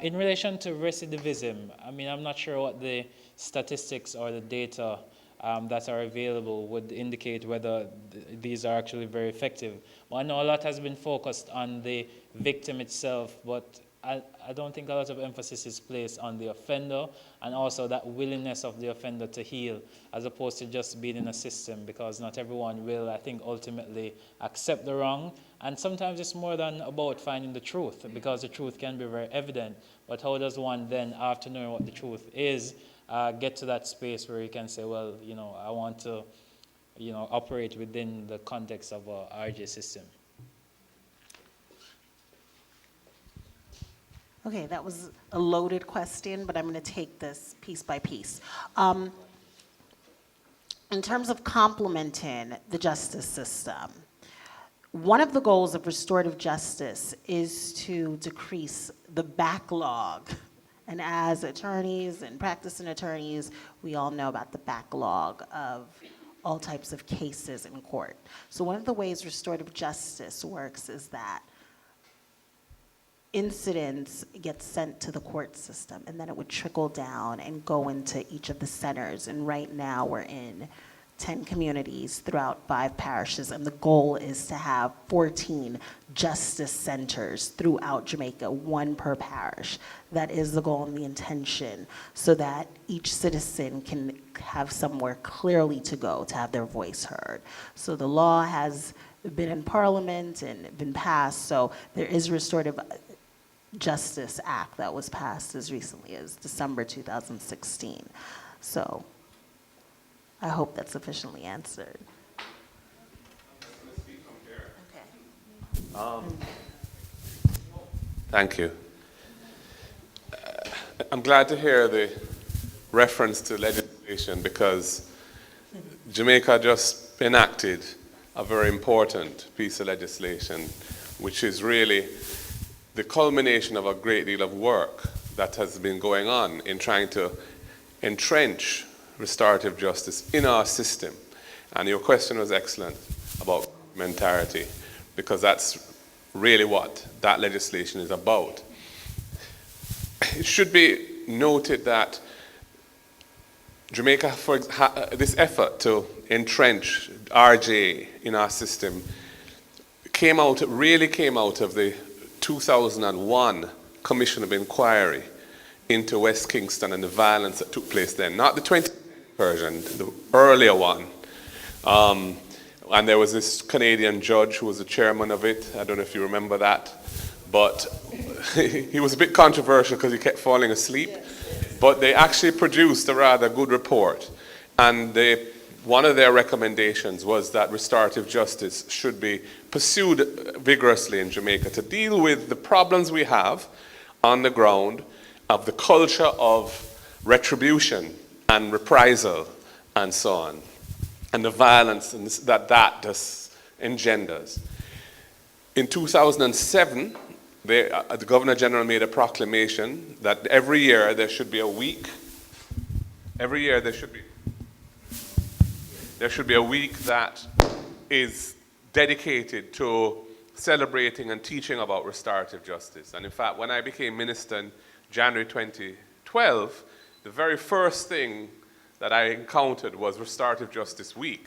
in relation to recidivism, I'm not sure what the statistics or the data that are available would indicate whether these are actually very effective. Well, I know a lot has been focused on the victim itself, but I don't think a lot of emphasis is placed on the offender and also that willingness of the offender to heal as opposed to just being in a system, because not everyone will, I think, ultimately accept the wrong. And sometimes it's more than about finding the truth, because the truth can be very evident. But how does one then, after knowing what the truth is, get to that space where you can say, well, I want to, operate within the context of a RJ system? Okay, that was a loaded question, but I'm going to take this piece by piece. In terms of complementing the justice system, one of the goals of restorative justice is to decrease the backlog. And as attorneys and practicing attorneys, we all know about the backlog of all types of cases in court. So one of the ways restorative justice works is that incidents get sent to the court system, and then it would trickle down and go into each of the centers. And right now we're in 10 communities throughout 5 parishes, and the goal is to have 14 justice centers throughout Jamaica, 1 per parish. That is the goal and the intention, so that each citizen can have somewhere clearly to go to have their voice heard. So the law has been in Parliament and been passed, so there is Restorative Justice Act that was passed as recently as December 2016. So I hope that's sufficiently answered. Thank you. I'm glad to hear the reference to legislation, because Jamaica just enacted a very important piece of legislation, which is really the culmination of a great deal of work that has been going on in trying to entrench restorative justice in our system. And your question was excellent about complementarity, because that's really what that legislation is about. It should be noted that Jamaica, this effort to entrench RJ in our system really came out of the 2001 Commission of Inquiry into West Kingston and the violence that took place then. Not the 20th version, the earlier one. And there was this Canadian judge who was the chairman of it. I don't know if you remember that. But he was a bit controversial because he kept falling asleep. But they actually produced a rather good report. And one of their recommendations was that restorative justice should be pursued vigorously in Jamaica to deal with the problems we have on the ground of the culture of retribution and reprisal and so on, and the violence that just engenders. In 2007, the Governor General made a proclamation that every year there should be a week. Every year there should be a week that is dedicated to celebrating and teaching about restorative justice. And in fact, when I became minister in January 2012, the very first thing that I encountered was Restorative Justice Week.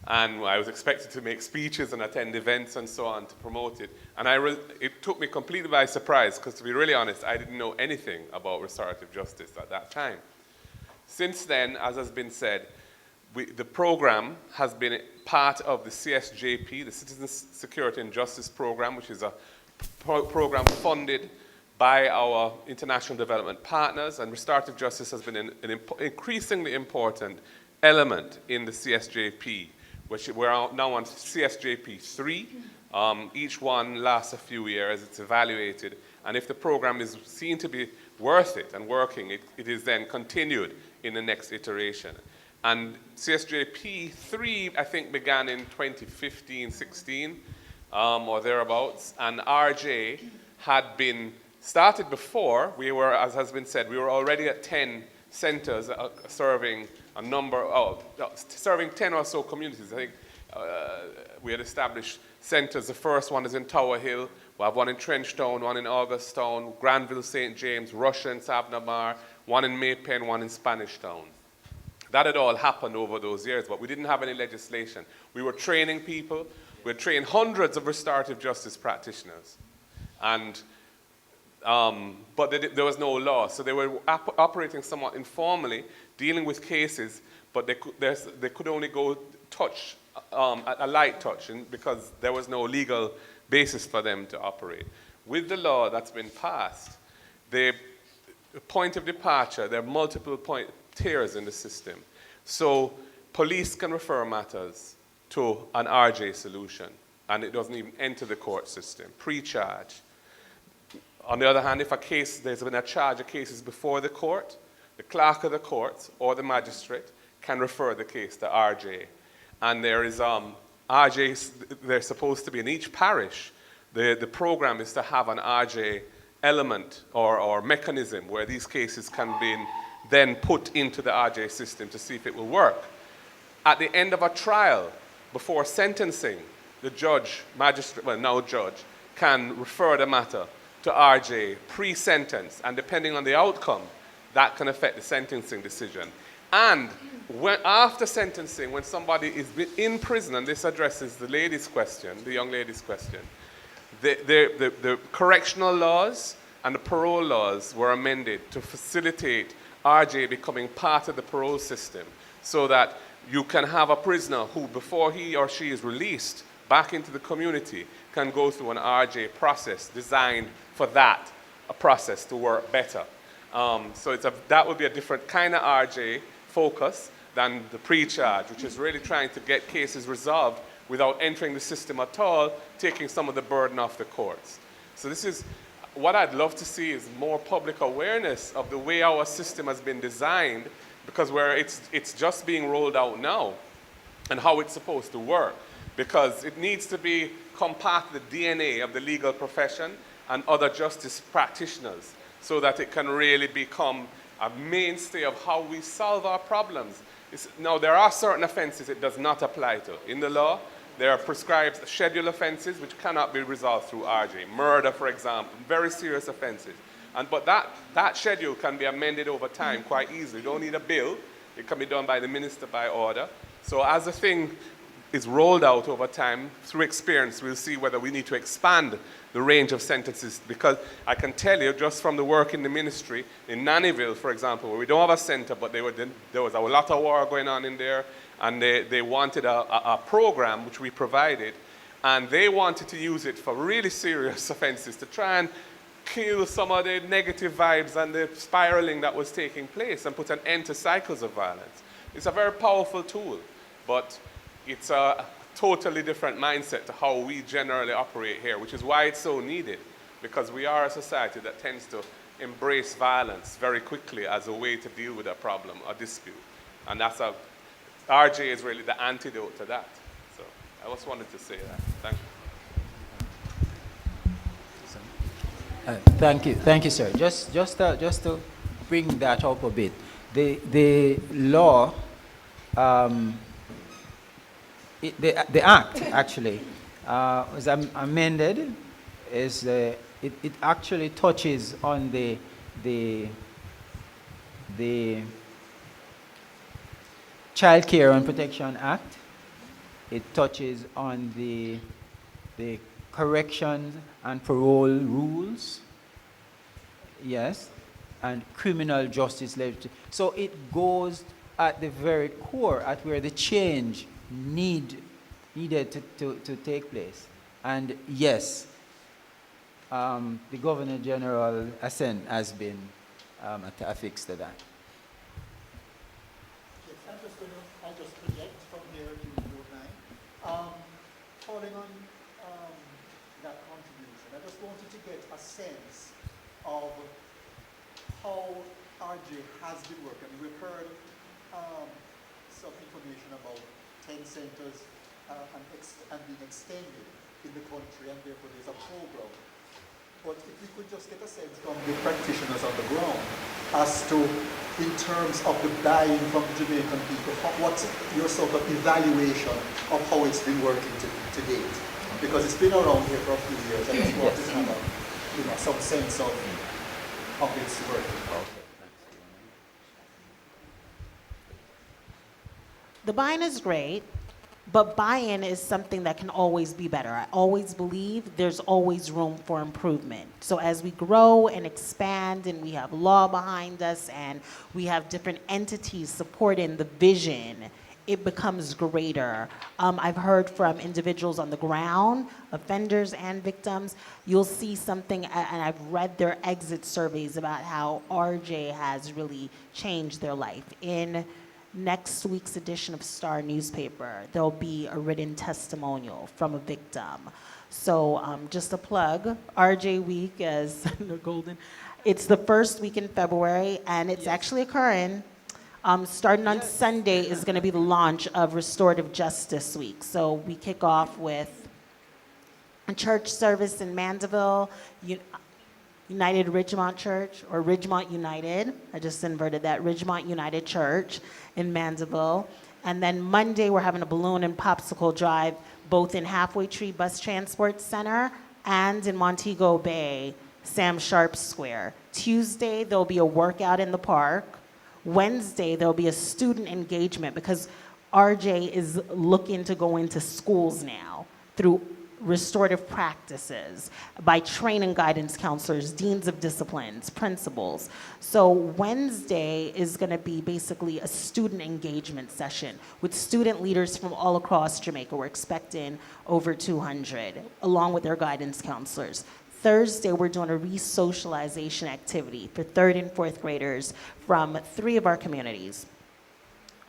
And I was expected to make speeches and attend events and so on to promote it. And it took me completely by surprise, because to be really honest, I didn't know anything about restorative justice at that time. Since then, as has been said, the program has been part of the CSJP, the Citizen Security and Justice Program, which is a program funded by our international development partners, and restorative justice has been an increasingly important element in the CSJP, which we're now on CSJP 3. Each one lasts a few years, it's evaluated, and if the program is seen to be worth it and working, it is then continued in the next iteration. And CSJP 3, I think, began in 2015-16 or thereabouts, and RJ had been started before. We were, as has been said, we were already at 10 centers serving serving 10 or so communities. I think we had established centers. The first one is in Tower Hill. We have one in Trenchtown, one in Augustown, Granville, St. James, Russia and Sabnamar, one in Maypen, one in Spanish Town. That had all happened over those years, but we didn't have any legislation. We were training people. We had trained hundreds of restorative justice practitioners. And but there was no law, so they were operating somewhat informally, dealing with cases, but they could only go touch, a light touch, because there was no legal basis for them to operate. With the law that's been passed, the point of departure, there are multiple tiers in the system. So police can refer matters to an RJ solution, and it doesn't even enter the court system, pre-charge. On the other hand, if there's been a charge, a case is before the court, the clerk of the court or the magistrate can refer the case to RJ. And there is RJs, they're supposed to be in each parish. The program is to have an RJ element or mechanism where these cases can be then put into the RJ system to see if it will work. At the end of a trial, before sentencing, the judge, magistrate, well, now judge, can refer the matter to RJ pre-sentence, and depending on the outcome, that can affect the sentencing decision. And after sentencing, when somebody is in prison, and this addresses the lady's question, the young lady's question, the correctional laws and the parole laws were amended to facilitate RJ becoming part of the parole system, so that you can have a prisoner who, before he or she is released back into the community, can go through an RJ process designed for that, a process to work better. So that would be a different kind of RJ focus than the pre-charge, which is really trying to get cases resolved without entering the system at all, taking some of the burden off the courts. So this is, what I'd love to see is more public awareness of the way our system has been designed, because it's just being rolled out now. and how it's supposed to work, because it needs to become part of the DNA of the legal profession and other justice practitioners so that it can really become a mainstay of how we solve our problems. Now, there are certain offenses it does not apply to. In the law, there are prescribed schedule offenses which cannot be resolved through RJ. Murder, for example, very serious offenses. But that schedule can be amended over time quite easily. You don't need a bill. It can be done by the minister by order. So as the thing is rolled out over time, through experience, we'll see whether we need to expand the range of sentences, because I can tell you, just from the work in the ministry, in Nannyville, for example, where we don't have a center, but there was a lot of war going on in there, and they wanted a program which we provided, and they wanted to use it for really serious offenses to try and kill some of the negative vibes and the spiraling that was taking place and put an end to cycles of violence. It's a very powerful tool, but it's a totally different mindset to how we generally operate here, which is why it's so needed, because we are a society that tends to embrace violence very quickly as a way to deal with a problem or dispute. And RJ is really the antidote to that. So I just wanted to say that. Thank you. Thank you, sir. Just to bring that up a bit, the law, the act actually was amended. It actually touches on the Child Care and Protection Act. It touches on the corrections and parole rules, yes, and criminal justice legislation. So it goes at the very core, at where the change needed to take place. And yes, the Governor General assent has been affixed to that. I'll just project from here to Ward 9. Following on that contribution, I just wanted to get a sense of how RJ has been working. We've heard some information about 10 centers and being extended in the country, and therefore there's a program. But if we could just get a sense from the practitioners on the ground as to, in terms of the buy-in from Jamaican people, what's your sort of evaluation of how it's been working to date? Because it's been around here for a few years, and it's what is have some sense of how it's working. The buy-in is great, but buy-in is something that can always be better. I always believe there's always room for improvement. So as we grow and expand and we have law behind us and we have different entities supporting the vision, it becomes greater. I've heard from individuals on the ground, offenders and victims. You'll see something, and I've read their exit surveys about how RJ has really changed their life. In next week's edition of Star newspaper, there'll be a written testimonial from a victim. So just a plug, RJ Week, as Senator Golden. It's the first week in February, and it's actually occurring. Starting on Sunday is going to be the launch of Restorative Justice Week. So we kick off with a church service in Mandeville, United Ridgemont Church, or Ridgemont United. I just inverted that, Ridgemont United Church in Mandeville. And then Monday, we're having a balloon and popsicle drive, both in Halfway Tree Bus Transport Center and in Montego Bay, Sam Sharp Square. Tuesday, there'll be a workout in the park. Wednesday, there'll be a student engagement, because RJ is looking to go into schools now through restorative practices by training guidance counselors, deans of disciplines, principals. So Wednesday is going to be basically a student engagement session with student leaders from all across Jamaica. We're expecting over 200, along with their guidance counselors. Thursday, we're doing a re-socialization activity for 3rd and 4th graders from 3 of our communities,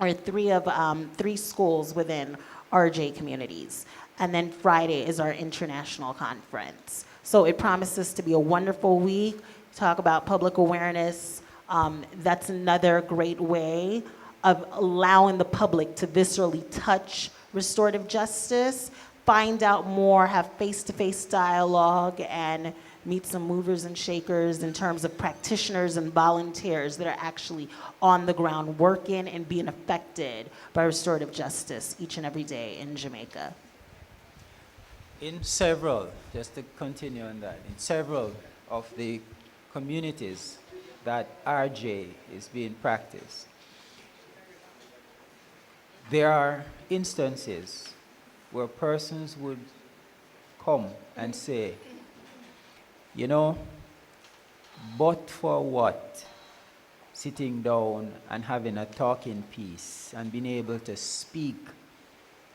or 3 schools within RJ communities. And then Friday is our international conference. So it promises to be a wonderful week. Talk about public awareness. That's another great way of allowing the public to viscerally touch restorative justice, find out more, have face-to-face dialogue, and meet some movers and shakers in terms of practitioners and volunteers that are actually on the ground working and being affected by restorative justice each and every day in Jamaica. In several, just to continue on that, in several of the communities that RJ is being practiced, there are instances where persons would come and say, you know, but for what? Sitting down and having a talking piece and being able to speak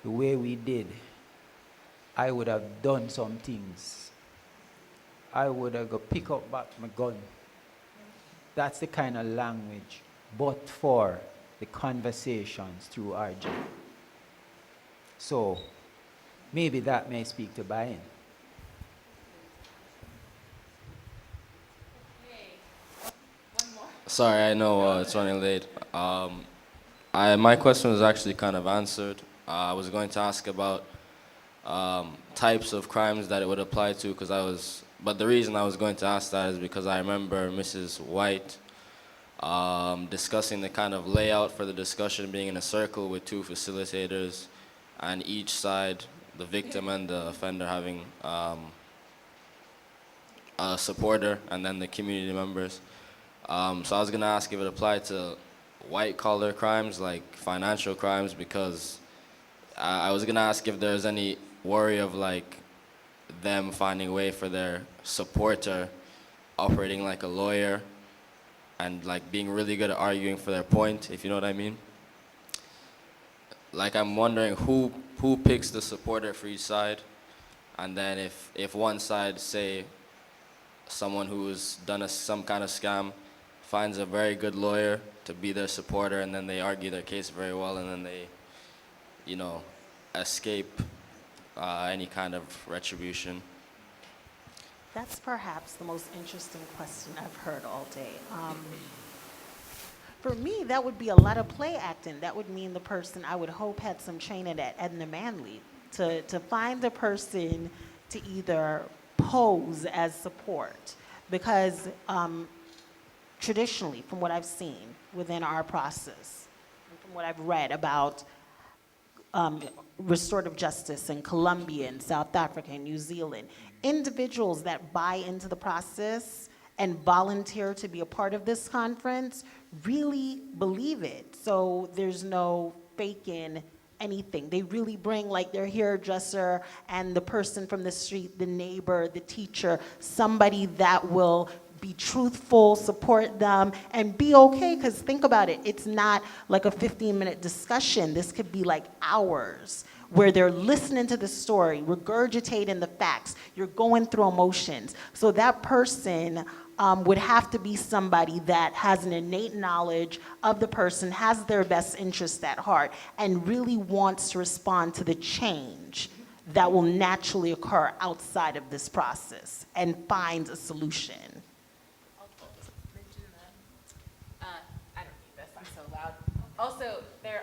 the way we did, I would have done some things. I would have go pick up back my gun. That's the kind of language, but for the conversations through RJ. So maybe that may speak to buy-in. Sorry, I know it's running late. My question was actually kind of answered. I was going to ask about types of crimes that it would apply to, but the reason I was going to ask that is because I remember Mrs. White discussing the kind of layout for the discussion being in a circle with two facilitators, and each side, the victim and the offender, having a supporter, and then the community members. So I was gonna ask if it applied to white-collar crimes, like financial crimes, because I was gonna ask if there's any worry of like them finding a way for their supporter operating like a lawyer and like being really good at arguing for their point, if you know what I mean. Like I'm wondering who picks the supporter for each side, and then if one side, say someone who's done some kind of scam, finds a very good lawyer to be their supporter, and then they argue their case very well, and then they, you know, escape any kind of retribution. That's perhaps the most interesting question I've heard all day. For me, that would be a lot of play acting. That would mean the person, I would hope, had some training at Edna Manley to find the person to either pose as support. Because traditionally, from what I've seen within our process, and from what I've read about restorative justice in Colombia and South Africa and New Zealand, individuals that buy into the process and volunteer to be a part of this conference really believe it. So there's no faking anything. They really bring like their hairdresser and the person from the street, the neighbor, the teacher, somebody that will be truthful, support them, and be okay, because think about it, it's not like a 15-minute discussion. This could be like hours where they're listening to the story, regurgitating the facts, you're going through emotions. So that person would have to be somebody that has an innate knowledge of the person, has their best interest at heart, and really wants to respond to the change that will naturally occur outside of this process and finds a solution. I don't need this, I'm so loud. Also, there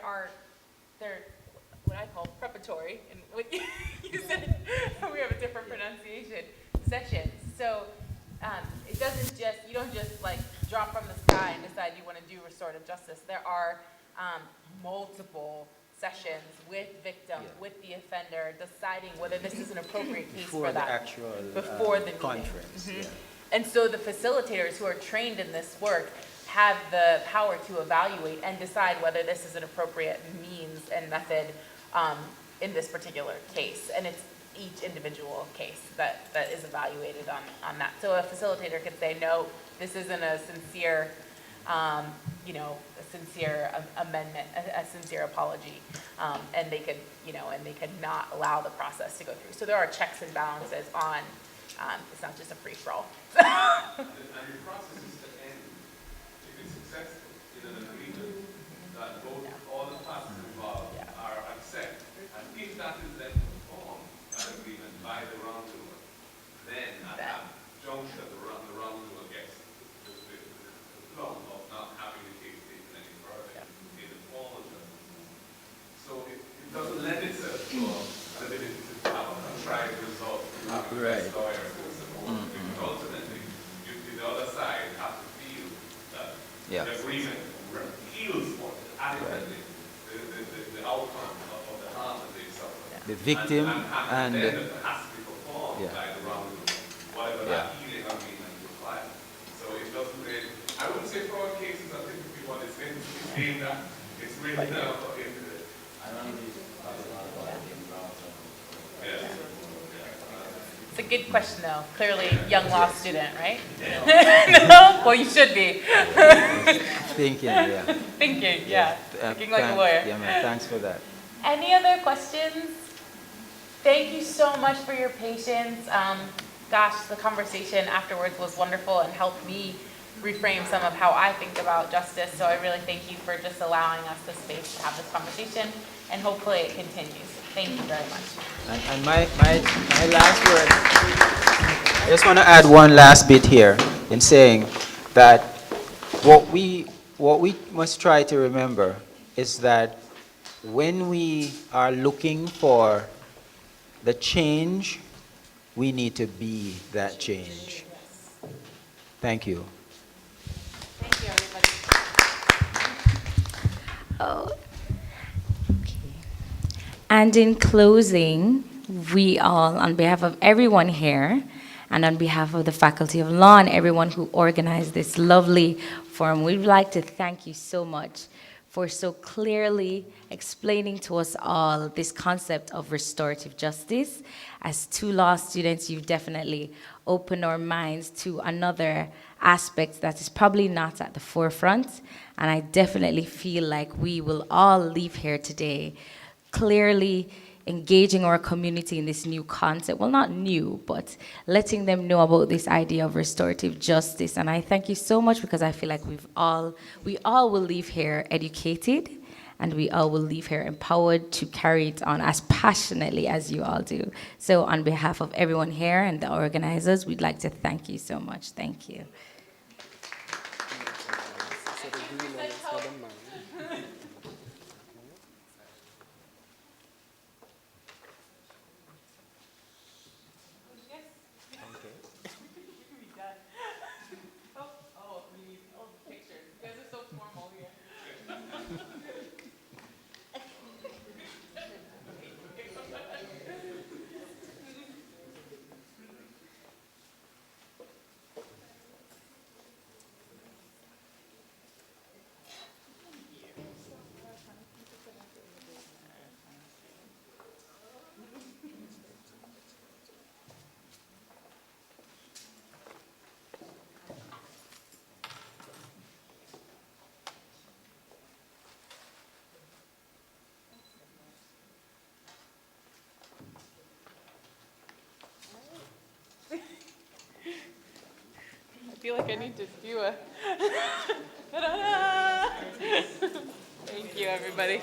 what I call preparatory, and what you said, we have a different pronunciation, sessions. So you don't just like drop from the sky and decide you want to do restorative justice. There are multiple sessions with victims, with the offender, deciding whether this is an appropriate case for that. Before the conference. Mm-hmm. Yeah. And so the facilitators who are trained in this work have the power to evaluate and decide whether this is an appropriate means and method in this particular case. And it's each individual case that is evaluated on that. So a facilitator could say, no, this isn't a sincere, a sincere amendment, a sincere apology, and they could, and they could not allow the process to go through. So there are checks and balances on. It's not just a free for all. And the process is to end, if it's successful, in an agreement that both all the parties involved are accept. And if that is then performed, that agreement by the wrongdoer, then at that juncture, the wrongdoer gets the plum of not having the case taken any further in the form Yeah. the agreement heals one adequately the outcome of the harm that they suffer. The victim and then it has to be performed yeah. by the wrongdoer, whatever Yeah. that healing agreement requires. So it doesn't really, I wouldn't say fraud cases are typically what it's aimed at. It's really now into it. Yeah. It's a good question, though. Clearly, young law student, right? No? Well, you should be. Thinking, yeah. Thinking, yeah. Thinking like a Thanks, lawyer. yeah, man, thanks for that. Any other questions? Thank you so much for your patience. Gosh, the conversation afterwards was wonderful and helped me reframe some of how I think about justice. So I really thank you for just allowing us the space to have this conversation, and hopefully it continues. Thank you very much. And my last word, I just want to add one last bit here in saying that what we must try to remember is that when we are looking for the change, we need to be that change. Thank you. Thank you, everybody. Oh, okay. And in closing, we all, on behalf of everyone here, and on behalf of the Faculty of Law and everyone who organized this lovely forum, we'd like to thank you so much for so clearly explaining to us all this concept of restorative justice. As two law students, you've definitely opened our minds to another aspect that is probably not at the forefront. And I definitely feel like we will all leave here today clearly engaging our community in this new concept. Well, not new, but letting them know about this idea of restorative justice. And I thank you so much, because I feel like we all will leave here educated, and we all will leave here empowered to carry it on as passionately as you all do. So on behalf of everyone here and the organizers, we'd like to thank you so much. Thank you. I feel like I need to do a ta-da! Thank you, everybody.